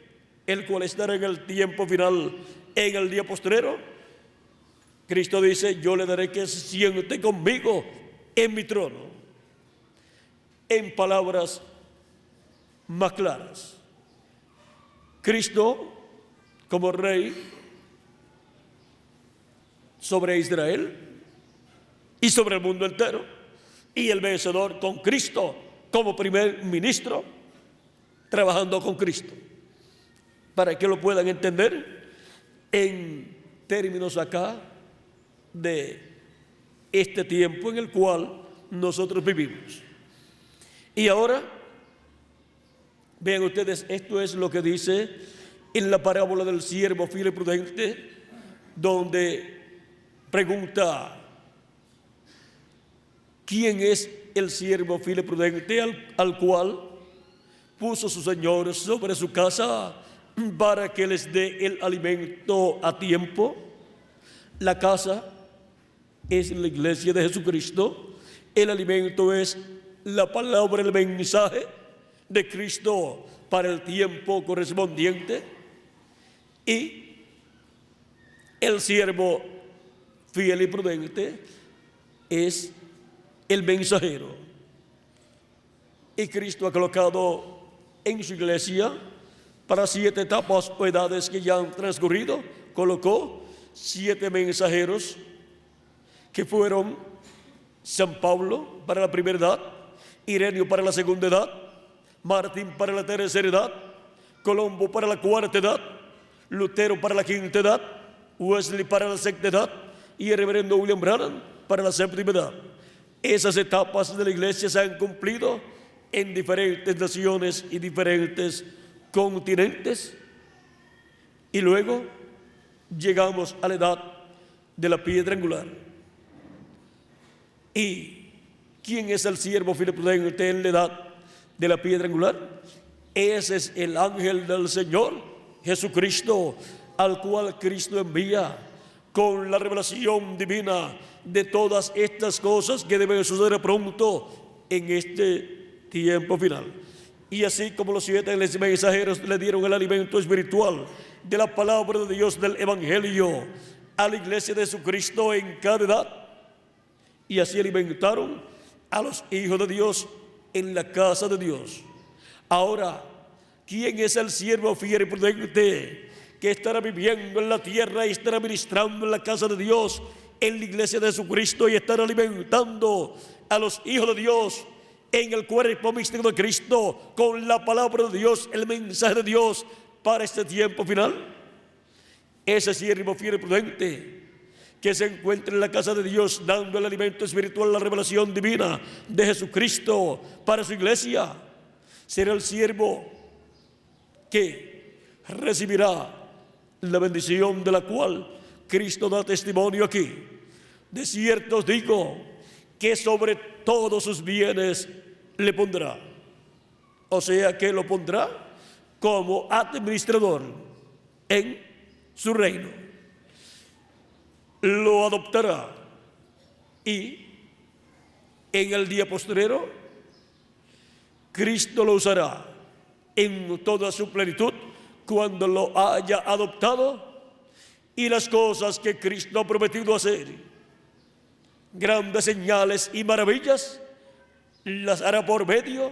S1: el cual estará en el tiempo final, en el día postrero, Cristo dice: yo le daré que se siente conmigo en mi trono. En palabras más claras, Cristo como rey sobre Israel y sobre el mundo entero, y el vencedor con Cristo como primer ministro, trabajando con Cristo, para que lo puedan entender en términos acá de este tiempo en el cual nosotros vivimos. Y ahora, vean ustedes, esto es lo que dice en la parábola del siervo fiel y prudente, donde pregunta: ¿quién es el siervo fiel y prudente al cual puso su Señor sobre su casa para que les dé el alimento a tiempo. La casa es la iglesia de Jesucristo. El alimento es la palabra, el mensaje de Cristo para el tiempo correspondiente. Y el siervo fiel y prudente es el mensajero. Y Cristo ha colocado en su iglesia, para 7 etapas o edades que ya han transcurrido, colocó 7 mensajeros que fueron San Pablo para la primera edad, Ireneo para la segunda edad, Martín para la tercera edad, Colombo para la cuarta edad, Lutero para la quinta edad, Wesley para la sexta edad y el reverendo William Branham para la séptima edad. Esas etapas de la iglesia se han cumplido en diferentes naciones y diferentes continentes. Y luego llegamos a la edad de la piedra angular. ¿Y quién es el siervo fiel y prudente en la edad de la piedra angular? Ese es el ángel del Señor Jesucristo, al cual Cristo envía con la revelación divina de todas estas cosas que deben suceder pronto en este tiempo final. Y así como los 7 mensajeros le dieron el alimento espiritual de la palabra de Dios, del Evangelio, a la iglesia de Jesucristo en cada edad, y así alimentaron a los hijos de Dios en la casa de Dios. Ahora, ¿quién es el siervo fiel y prudente que estará viviendo en la tierra y estará ministrando en la casa de Dios, en la iglesia de Jesucristo, y estará alimentando a los hijos de Dios en el cuerpo místico de Cristo con la palabra de Dios, el mensaje de Dios para este tiempo final? Ese siervo fiel y prudente que se encuentra en la casa de Dios dando el alimento espiritual, la revelación divina de Jesucristo para su iglesia, será el siervo que recibirá la bendición de la cual Cristo da testimonio aquí. De cierto os digo que sobre todos sus bienes le pondrá. O sea que lo pondrá como administrador en su reino. Lo adoptará y en el día postrero Cristo lo usará en toda su plenitud cuando lo haya adoptado, y las cosas que Cristo ha prometido hacer, grandes señales y maravillas, las hará por medio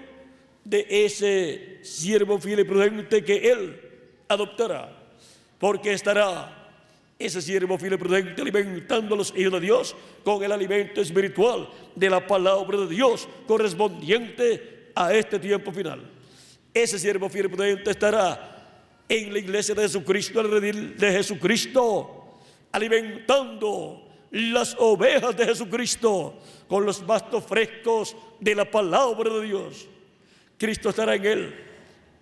S1: de ese siervo fiel y prudente que Él adoptará, porque estará ese siervo fiel y prudente alimentando a los hijos de Dios con el alimento espiritual de la palabra de Dios correspondiente a este tiempo final. Ese siervo fiel y prudente estará en la iglesia de Jesucristo, el redil de Jesucristo, alimentando las ovejas de Jesucristo con los pastos frescos de la palabra de Dios. Cristo estará en él,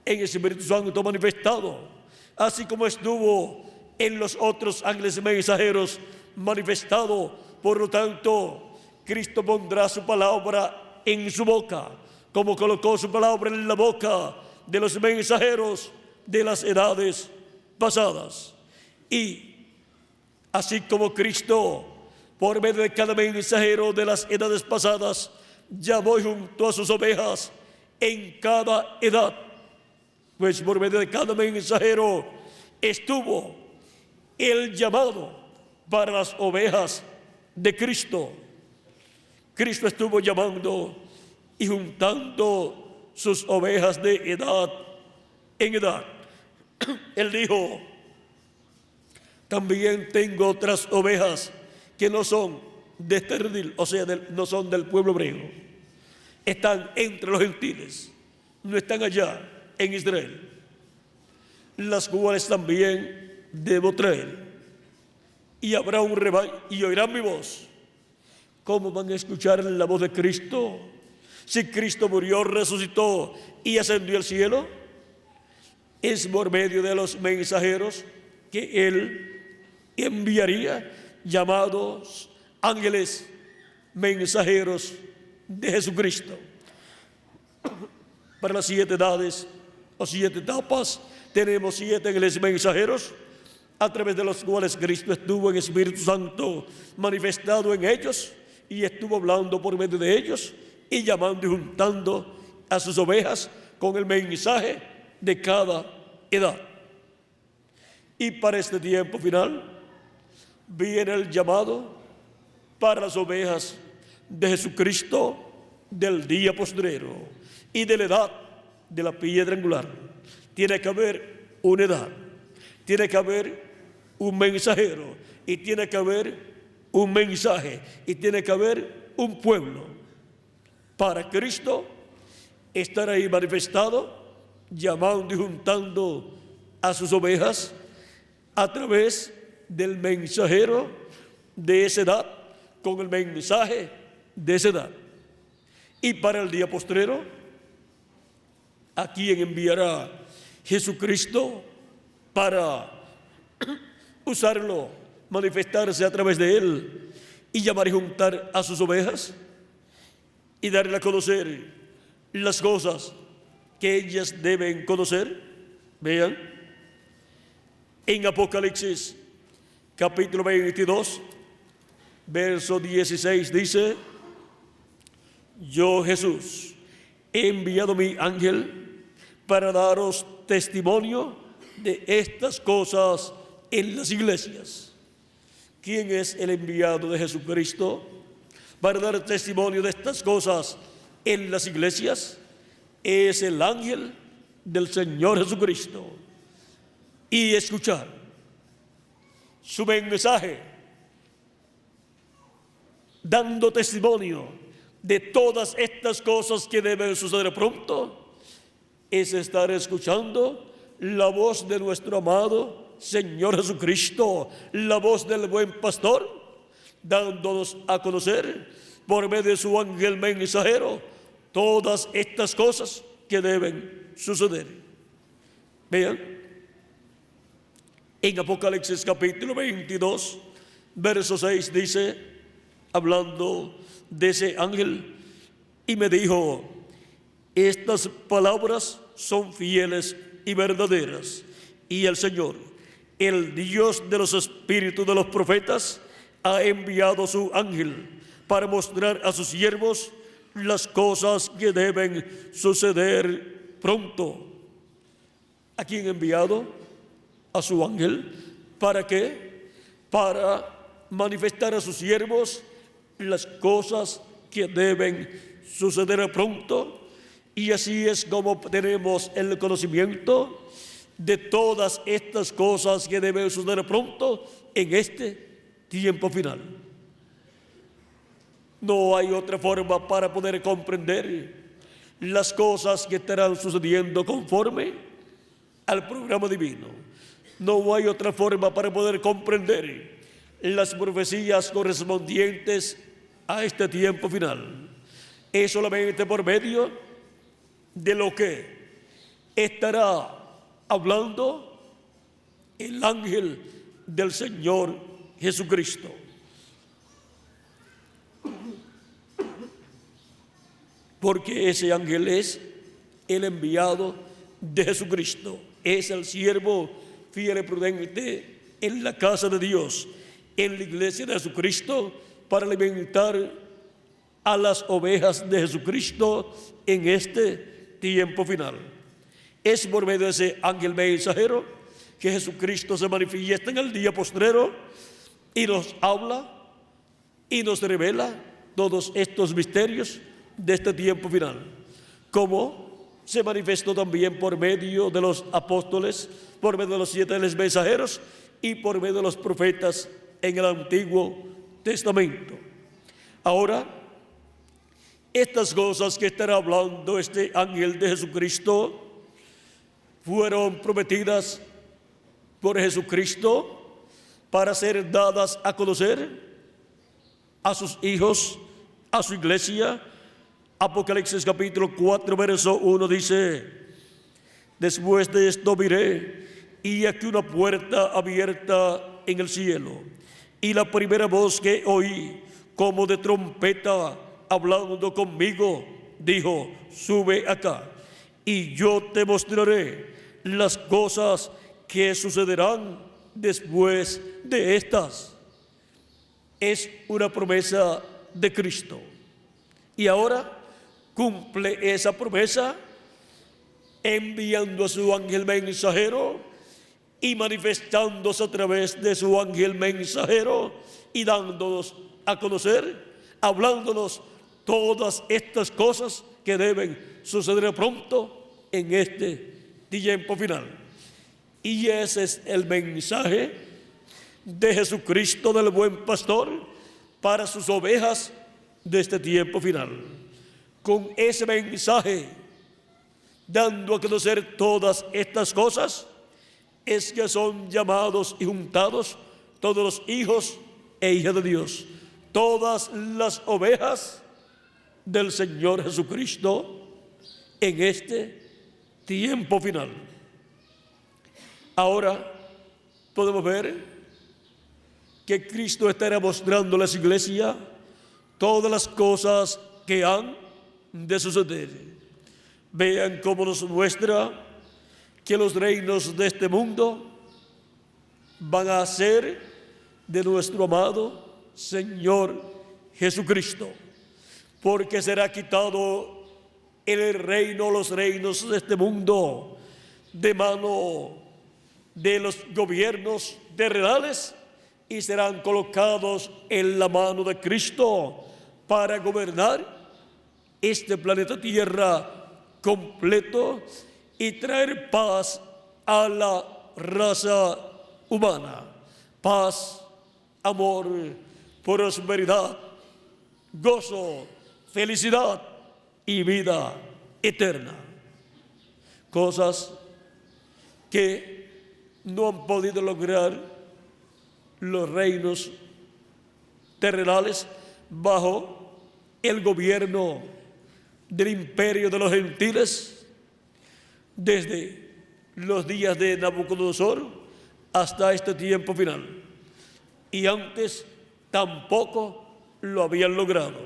S1: en el Espíritu Santo manifestado, así como estuvo en los otros ángeles mensajeros manifestado. Por lo tanto, Cristo pondrá su palabra en su boca, como colocó su palabra en la boca de los mensajeros de las edades pasadas. Y así como Cristo, por medio de cada mensajero de las edades pasadas, llamó junto a sus ovejas en cada edad, pues por medio de cada mensajero estuvo el llamado para las ovejas de Cristo. Cristo estuvo llamando y juntando sus ovejas de edad en edad. Él dijo: también tengo otras ovejas que no son de este redil, o sea, no son del pueblo hebreo. Están entre los gentiles, no están allá en Israel, las cuales también debo traer. Y habrá un rebaño y oirán mi voz. ¿Cómo van a escuchar la voz de Cristo si Cristo murió, resucitó y ascendió al cielo? Es por medio de los mensajeros que Él enviaría, llamados ángeles mensajeros de Jesucristo, para las 7 edades o 7 etapas Tenemos 7 ángeles mensajeros, a través de los cuales Cristo estuvo en Espíritu Santo manifestado en ellos y estuvo hablando por medio de ellos y llamando y juntando a sus ovejas con el mensaje de cada edad. Y para este tiempo final viene el llamado para las ovejas de Jesucristo del día postrero y de la edad de la piedra angular. Tiene que haber una edad, tiene que haber un mensajero y tiene que haber un mensaje y tiene que haber un pueblo para Cristo estar ahí manifestado, llamando y juntando a sus ovejas a través del mensajero de esa edad, con el mensaje de esa edad. Y para el día postrero, ¿a quién enviará Jesucristo para usarlo, manifestarse a través de él y llamar y juntar a sus ovejas y darle a conocer las cosas que ellas deben conocer? Vean, en Apocalipsis capítulo 22, verso 16 dice: yo, Jesús, he enviado mi ángel para daros testimonio de estas cosas en las iglesias. ¿Quién es el enviado de Jesucristo para dar testimonio de estas cosas en las iglesias? Es el ángel del Señor Jesucristo. Y escuchar su mensaje, dando testimonio de todas estas cosas que deben suceder pronto, es estar escuchando la voz de nuestro amado Señor Jesucristo, la voz del buen pastor, dándonos a conocer por medio de su ángel mensajero todas estas cosas que deben suceder. Vean, en Apocalipsis capítulo 22, verso 6 dice, hablando de ese ángel, y me dijo: estas palabras son fieles y verdaderas, y el Señor, el Dios de los espíritus de los profetas, ha enviado su ángel para mostrar a sus siervos las cosas que deben suceder pronto. ¿A quién ha enviado? A su ángel. ¿Para qué? Para manifestar a sus siervos las cosas que deben suceder pronto. Y así es como tenemos el conocimiento de todas estas cosas que deben suceder pronto en este tiempo final. No hay otra forma para poder comprender las cosas que estarán sucediendo conforme al programa divino. No hay otra forma para poder comprender las profecías correspondientes a este tiempo final. Es solamente por medio de lo que estará hablando el ángel del Señor Jesucristo. Porque ese ángel es el enviado de Jesucristo, es el siervo fiel y prudente en la casa de Dios, en la iglesia de Jesucristo, para alimentar a las ovejas de Jesucristo en este tiempo final. Es por medio de ese ángel mensajero que Jesucristo se manifiesta en el día postrero y nos habla y nos revela todos estos misterios de este tiempo final, como se manifestó también por medio de los apóstoles, por medio de los 7 ángeles mensajeros y por medio de los profetas en el Antiguo Testamento. Ahora, estas cosas que estará hablando este ángel de Jesucristo fueron prometidas por Jesucristo para ser dadas a conocer a sus hijos, a su iglesia. Apocalipsis capítulo 4, verso 1 dice: después de esto miré, y aquí una puerta abierta en el cielo, y la primera voz que oí, como de trompeta, hablando conmigo, dijo: sube acá, y yo te mostraré las cosas que sucederán después de estas. Es una promesa de Cristo. Y ahora cumple esa promesa enviando a su ángel mensajero y manifestándose a través de su ángel mensajero y dándonos a conocer, hablándonos todas estas cosas que deben suceder pronto en este tiempo final. Y ese es el mensaje de Jesucristo, del buen pastor, para sus ovejas de este tiempo final. Con ese mensaje, dando a conocer todas estas cosas, es que son llamados y juntados todos los hijos e hijas de Dios, todas las ovejas del Señor Jesucristo en este tiempo final. Ahora podemos ver que Cristo estará mostrando a la iglesia todas las cosas que han de suceder. Vean cómo nos muestra que los reinos de este mundo van a ser de nuestro amado Señor Jesucristo, porque será quitado el reino, los reinos de este mundo de mano de los gobiernos terrenales y serán colocados en la mano de Cristo para gobernar este planeta Tierra completo y traer paz a la raza humana. Paz, amor, prosperidad, gozo, felicidad y vida eterna. Cosas que no han podido lograr los reinos terrenales bajo el gobierno del imperio de los gentiles desde los días de Nabucodonosor hasta este tiempo final. Y antes tampoco lo habían logrado,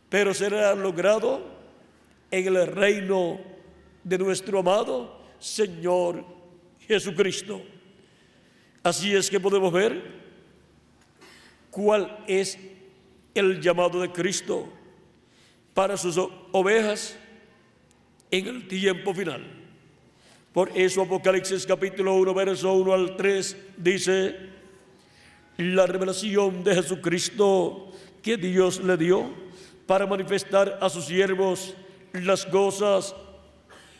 S1: pero será logrado en el reino de nuestro amado Señor Jesucristo. Así es que podemos ver cuál es el llamado de Cristo para sus ovejas en el tiempo final. Por eso Apocalipsis capítulo 1, verso 1 al 3 dice: la revelación de Jesucristo que Dios le dio para manifestar a sus siervos las cosas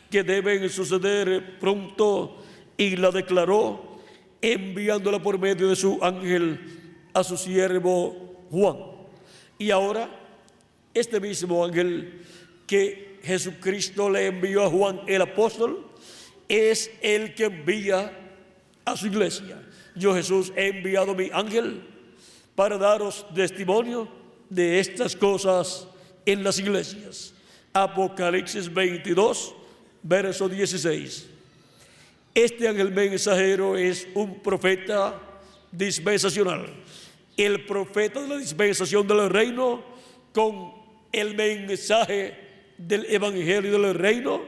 S1: que deben suceder pronto, y la declaró enviándola por medio de su ángel a su siervo Juan. Y ahora este mismo ángel que Jesucristo le envió a Juan el apóstol es el que envía a su iglesia. Yo, Jesús, he enviado mi ángel para daros testimonio de estas cosas en las iglesias. Apocalipsis 22, verso 16. Este ángel mensajero es un profeta dispensacional, el profeta de la dispensación del reino, con el mensaje del evangelio del reino,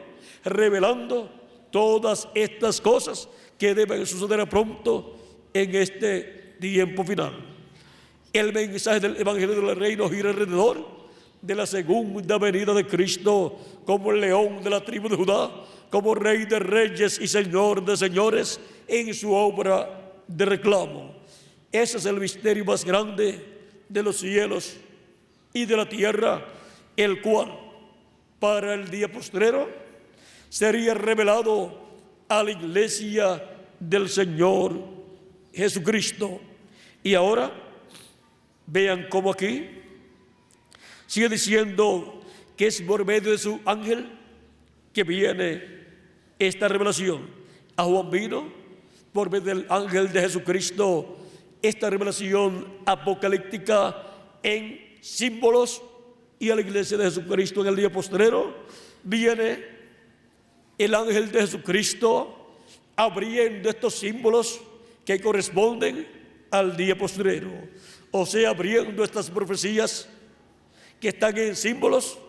S1: revelando todas estas cosas que deben suceder pronto en este tiempo final. El mensaje del evangelio del reino gira alrededor de la segunda venida de Cristo como el león de la tribu de Judá, como rey de reyes y señor de señores en su obra de reclamo. Ese es el misterio más grande de los cielos y de la tierra, el cual para el día postrero sería revelado a la iglesia del Señor Jesucristo. Y ahora vean cómo aquí sigue diciendo que es por medio de su ángel que viene esta revelación. A Juan vino por medio del ángel de Jesucristo esta revelación apocalíptica en símbolos, y a la iglesia de Jesucristo en el día postrero viene el ángel de Jesucristo abriendo estos símbolos que corresponden al día postrero, o sea, abriendo estas profecías que están en símbolos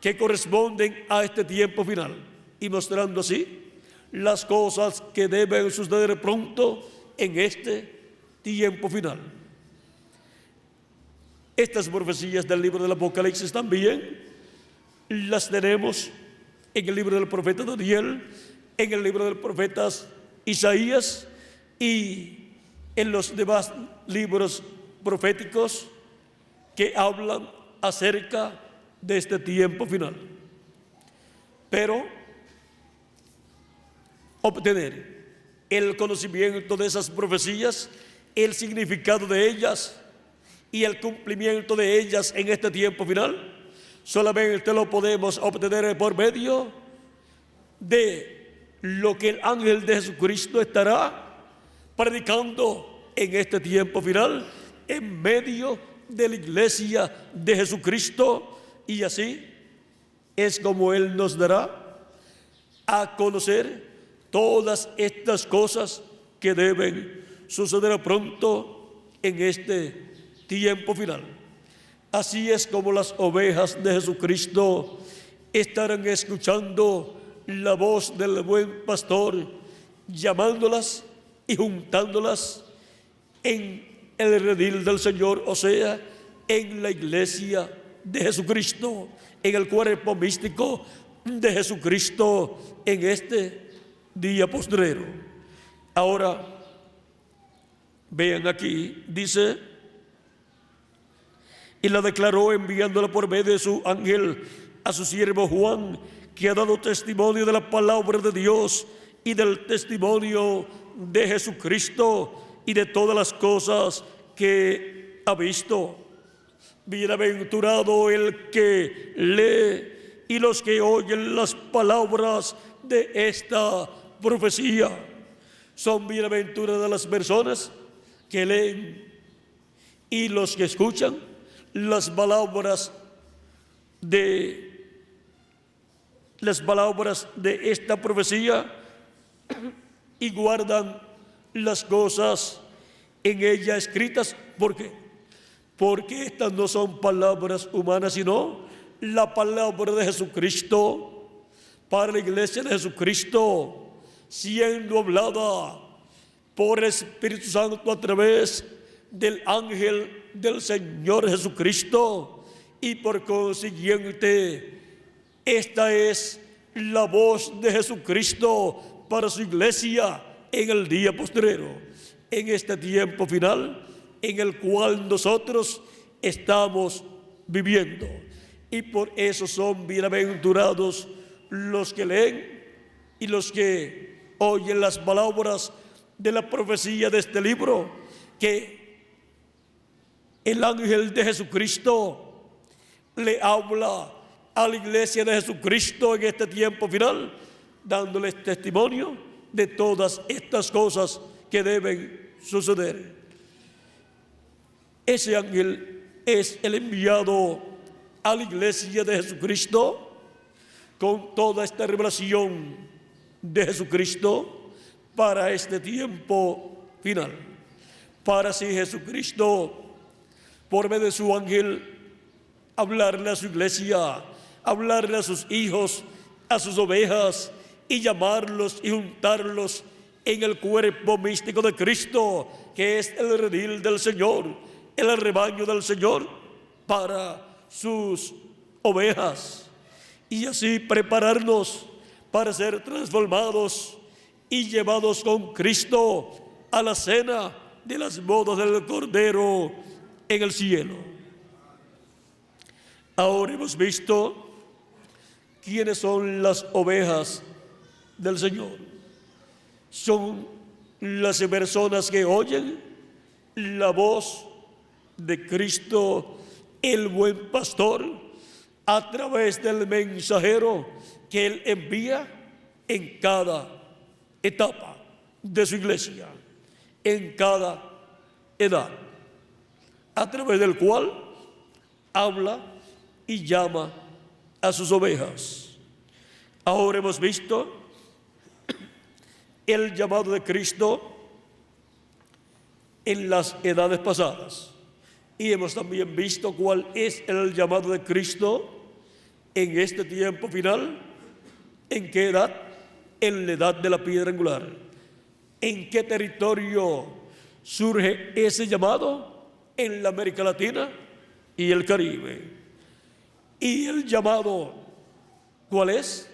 S1: que corresponden a este tiempo final, y mostrando así las cosas que deben suceder pronto en este tiempo final. Estas profecías del libro del Apocalipsis también las tenemos en el libro del profeta Daniel, en el libro del profeta Isaías y en los demás libros proféticos que hablan acerca de este tiempo final. Pero obtener el conocimiento de esas profecías, el significado de ellas y el cumplimiento de ellas en este tiempo final, solamente lo podemos obtener por medio de lo que el ángel de Jesucristo estará predicando en este tiempo final en medio de la iglesia de Jesucristo, y así es como Él nos dará a conocer todas estas cosas que deben suceder pronto en este tiempo final. Así es como las ovejas de Jesucristo estarán escuchando la voz del buen pastor, llamándolas y juntándolas en el redil del Señor, o sea, en la iglesia de Jesucristo, en el cuerpo místico de Jesucristo en este día postrero. Ahora, vean aquí, dice: y la declaró enviándola por medio de su ángel a su siervo Juan, que ha dado testimonio de la palabra de Dios y del testimonio de Jesucristo y de todas las cosas que ha visto. Bienaventurado el que lee y los que oyen las palabras de esta profecía. Son bienaventuradas las personas que leen y los que escuchan las palabras de esta profecía y guardan las cosas en ella escritas. ¿Por qué? Porque estas no son palabras humanas, sino la palabra de Jesucristo para la iglesia de Jesucristo, siendo hablada por el Espíritu Santo a través del ángel del Señor Jesucristo, y por consiguiente esta es la voz de Jesucristo para su iglesia en el día postrero, en este tiempo final en el cual nosotros estamos viviendo. Y por eso son bienaventurados los que leen y los que oyen las palabras de la profecía de este libro, que el ángel de Jesucristo le habla a la iglesia de Jesucristo en este tiempo final, dándoles testimonio de todas estas cosas que deben suceder. Ese ángel es el enviado a la iglesia de Jesucristo con toda esta revelación de Jesucristo para este tiempo final. Para así Jesucristo, por medio de su ángel, hablarle a su iglesia, hablarle a sus hijos, a sus ovejas, y llamarlos y juntarlos en el cuerpo místico de Cristo, que es el redil del Señor, el rebaño del Señor para sus ovejas, y así prepararnos para ser transformados y llevados con Cristo a la cena de las bodas del Cordero en el cielo. Ahora hemos visto quiénes son las ovejas del Señor. Son las personas que oyen la voz de Cristo, el buen pastor, a través del mensajero que Él envía en cada etapa de su iglesia, en cada edad, a través del cual habla y llama a sus ovejas. Ahora hemos visto el llamado de Cristo en las edades pasadas, y hemos también visto cuál es el llamado de Cristo en este tiempo final. ¿En qué edad? en la edad de la piedra angular. ¿En qué territorio surge ese llamado? En la América Latina y el Caribe. ¿Y el llamado cuál es?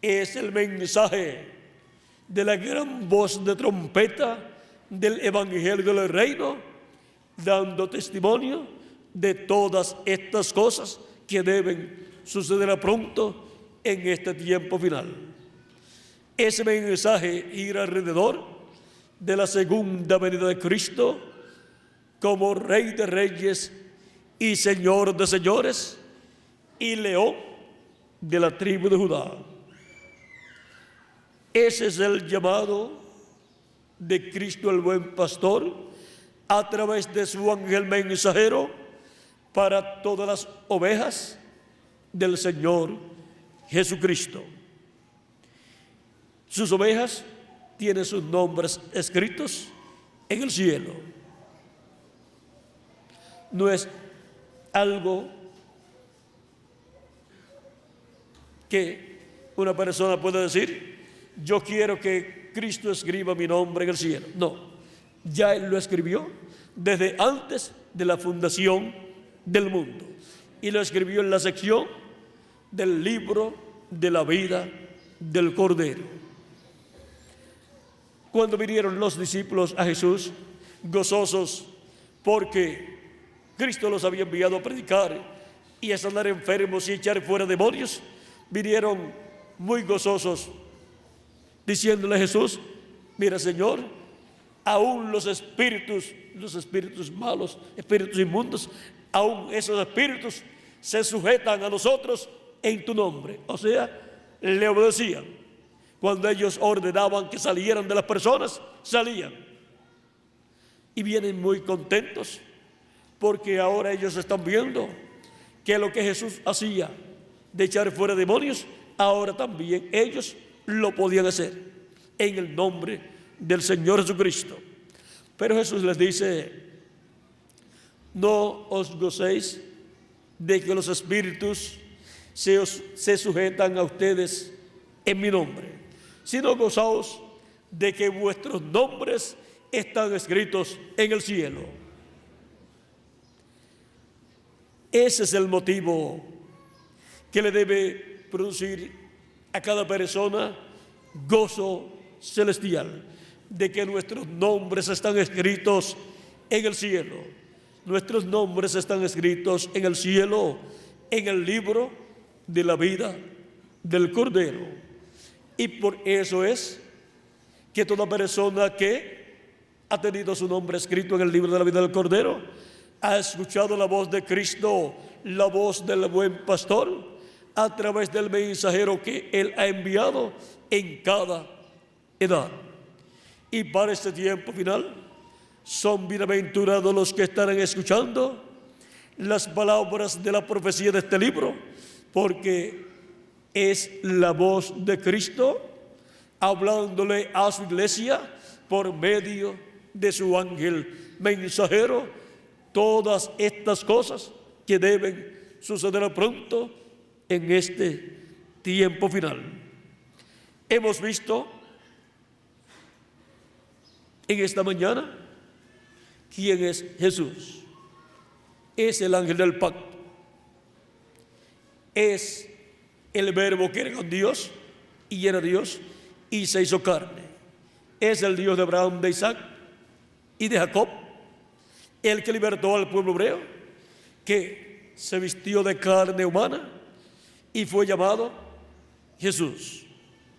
S1: Es el mensaje de la gran voz de trompeta del Evangelio del Reino, dando testimonio de todas estas cosas que deben suceder pronto en este tiempo final. Ese mensaje gira alrededor de la segunda venida de Cristo como Rey de Reyes y Señor de Señores y León de la tribu de Judá. Ese es el llamado de Cristo el buen pastor a través de su ángel mensajero para todas las ovejas del Señor Jesucristo. Sus ovejas tienen sus nombres escritos en el cielo. No es algo que una persona pueda decir: yo quiero que Cristo escriba mi nombre en el cielo. No, ya Él lo escribió desde antes de la fundación del mundo, y lo escribió en la sección del libro de la vida del Cordero. Cuando vinieron los discípulos a Jesús, gozosos porque Cristo los había enviado a predicar y a sanar enfermos y echar fuera demonios, vinieron muy gozosos diciéndole a Jesús: mira, Señor, aún los espíritus malos, espíritus inmundos, aún esos espíritus se sujetan a nosotros en tu nombre. O sea, le obedecían. Cuando ellos ordenaban que salieran de las personas, salían. Y vienen muy contentos porque ahora ellos están viendo que lo que Jesús hacía de echar fuera demonios, ahora también ellos lo podían hacer en el nombre del Señor Jesucristo. Pero Jesús les dice: no os gocéis de que los espíritus se sujetan a ustedes en mi nombre, sino gozaos de que vuestros nombres están escritos en el cielo. Ese es el motivo que le debe producir a cada persona gozo celestial, de que nuestros nombres están escritos en el cielo. Nuestros nombres están escritos en el cielo, en el libro de la vida del Cordero. Y por eso es que toda persona que ha tenido su nombre escrito en el libro de la vida del Cordero ha escuchado la voz de Cristo, la voz del buen pastor, a través del mensajero que Él ha enviado en cada edad. Y para este tiempo final, son bienaventurados los que estarán escuchando las palabras de la profecía de este libro, porque es la voz de Cristo hablándole a su iglesia por medio de su ángel mensajero todas estas cosas que deben suceder pronto en este tiempo final. Hemos visto en esta mañana quién es Jesús. Es el ángel del pacto. Es el verbo que era con Dios y era Dios y se hizo carne. Es el Dios de Abraham, de Isaac y de Jacob, el que libertó al pueblo hebreo, que se vistió de carne humana y fue llamado Jesús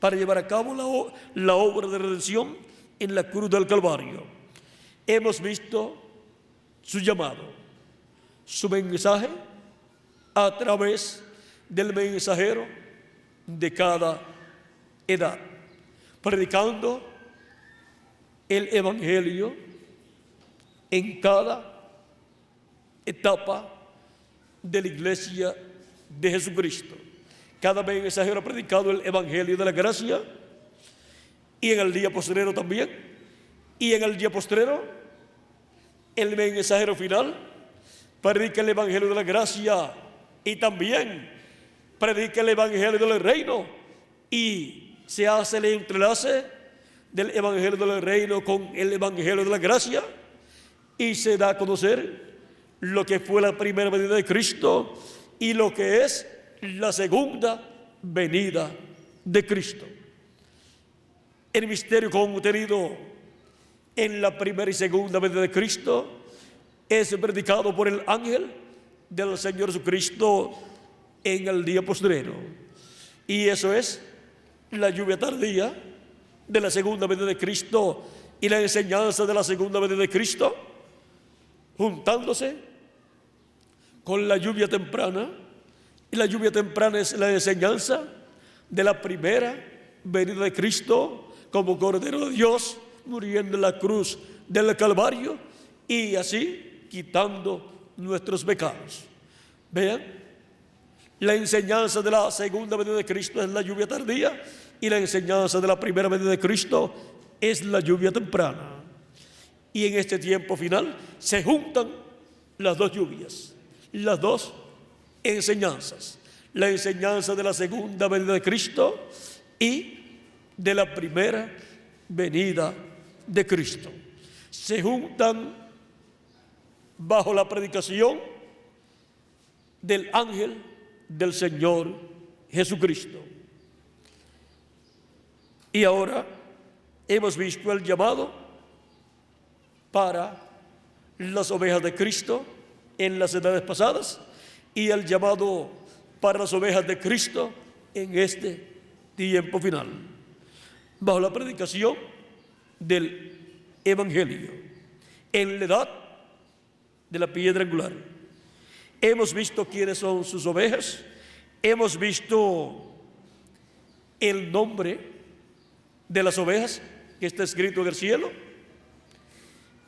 S1: para llevar a cabo la obra de redención en la cruz del Calvario. Hemos visto su llamado, su mensaje a través del mensajero de cada edad, predicando el Evangelio en cada etapa de la iglesia de Jesucristo. Cada mensajero ha predicado el Evangelio de la gracia, y en el día postrero también, y en el día postrero el mensajero final predica el Evangelio de la gracia y también predica el Evangelio del reino, y se hace el entrelace del Evangelio del Reino con el Evangelio de la Gracia y se da a conocer lo que fue la primera venida de Cristo y lo que es la segunda venida de Cristo. El misterio contenido en la primera y segunda venida de Cristo es predicado por el ángel del Señor Jesucristo en el día postrero. Y eso es la lluvia tardía de la segunda venida de Cristo y la enseñanza de la segunda venida de Cristo, juntándose con la lluvia temprana. Y la lluvia temprana es la enseñanza de la primera venida de Cristo como Cordero de Dios, muriendo en la cruz del Calvario y así quitando nuestros pecados. Vean, la enseñanza de la segunda venida de Cristo es la lluvia tardía y la enseñanza de la primera venida de Cristo es la lluvia temprana. Y en este tiempo final se juntan las dos lluvias, las dos enseñanzas, la enseñanza de la segunda venida de Cristo y de la primera venida de Cristo. Se juntan bajo la predicación del ángel del Señor Jesucristo. Y ahora hemos visto el llamado para las ovejas de Cristo en las edades pasadas y el llamado para las ovejas de Cristo en este tiempo final, bajo la predicación del Evangelio, en la edad de la piedra angular. Hemos visto quiénes son sus ovejas, hemos visto el nombre de las ovejas que está escrito en el cielo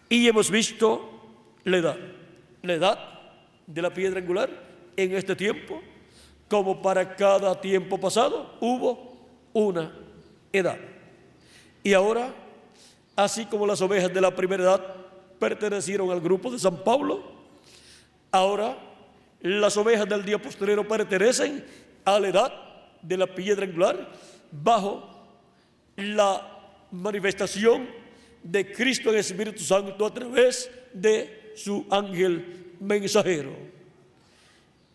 S1: y hemos visto la edad de la piedra angular en este tiempo. Como para cada tiempo pasado hubo una edad. Y ahora, así como las ovejas de la primera edad pertenecieron al grupo de San Pablo, ahora las ovejas del día postrero pertenecen a la edad de la piedra angular bajo la manifestación de Cristo en el Espíritu Santo a través de su ángel mensajero.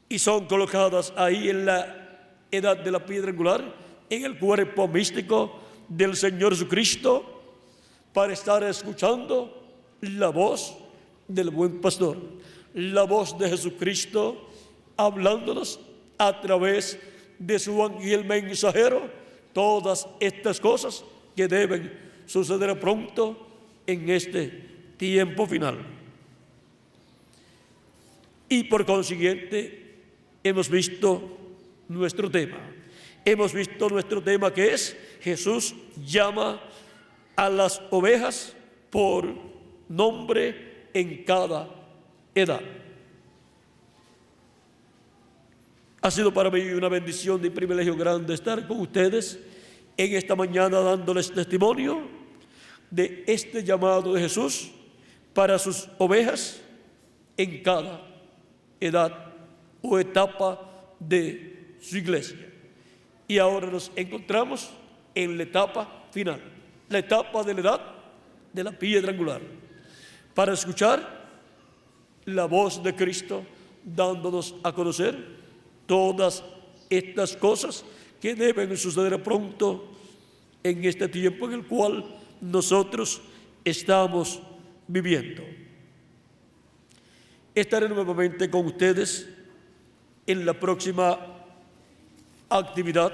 S1: Y son colocadas ahí en la edad de la piedra angular, en el cuerpo místico del Señor Jesucristo, para estar escuchando la voz del buen pastor, la voz de Jesucristo hablándonos a través de su ángel mensajero todas estas cosas que deben suceder pronto en este tiempo final. Y por consiguiente hemos visto nuestro tema. Hemos visto nuestro tema, que es: Jesús llama a las ovejas por nombre en cada edad. Ha sido para mí una bendición y privilegio grande estar con ustedes en esta mañana dándoles testimonio de este llamado de Jesús para sus ovejas en cada edad o etapa de su iglesia. Y ahora nos encontramos en la etapa final, la etapa de la edad de la piedra angular, para escuchar la voz de Cristo dándonos a conocer todas estas cosas que deben suceder pronto en este tiempo en el cual nosotros estamos viviendo. Estaré nuevamente con ustedes en la próxima actividad.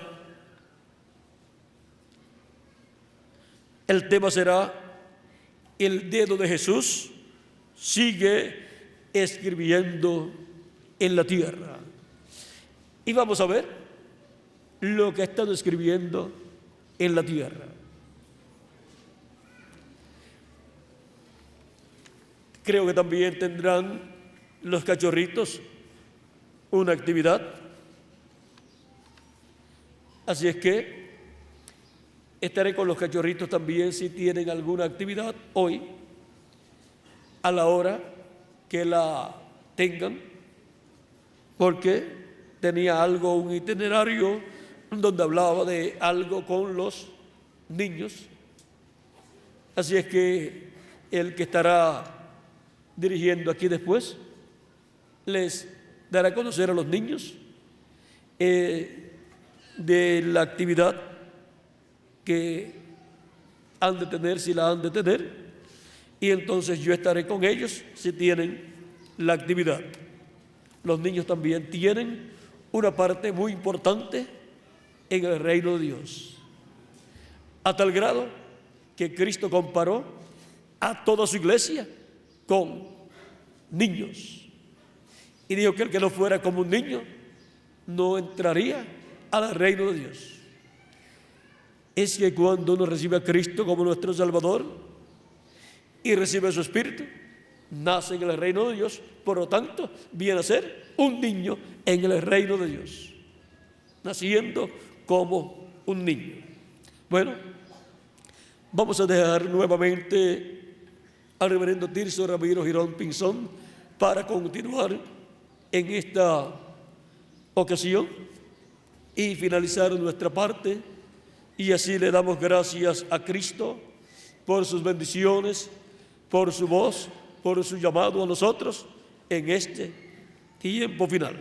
S1: El tema será: el dedo de Jesús sigue escribiendo en la tierra. Y vamos a ver lo que ha estado escribiendo en la tierra. Creo que también tendrán los cachorritos una actividad. Así es que estaré con los cachorritos también si tienen alguna actividad hoy, a la hora que la tengan, porque tenía un itinerario donde hablaba de algo con los niños. Así es que el que estará dirigiendo aquí después les dará a conocer a los niños de la actividad que han de tener, si la han de tener, y entonces yo estaré con ellos si tienen la actividad. Los niños también tienen una parte muy importante en el reino de Dios, a tal grado que Cristo comparó a toda su iglesia con niños y dijo que el que no fuera como un niño no entraría al reino de Dios. Es que cuando uno recibe a Cristo como nuestro Salvador y recibe su Espíritu, nace en el reino de Dios, por lo tanto viene a ser un niño en el reino de Dios, naciendo como un niño. Bueno, vamos a dejar nuevamente al reverendo Tirso Ramiro Girón Pinzón para continuar en esta ocasión y finalizar nuestra parte, y así le damos gracias a Cristo por sus bendiciones, por su voz, por su llamado a nosotros en este tiempo final.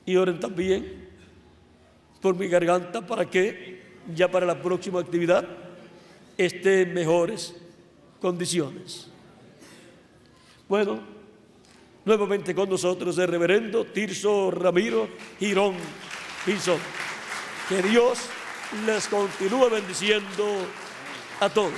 S1: Y oren también por mi garganta para que ya para la próxima actividad esté en mejores condiciones. Bueno, nuevamente con nosotros el reverendo Tirso Ramiro Girón Pinzón. Que Dios les continúe bendiciendo a todos.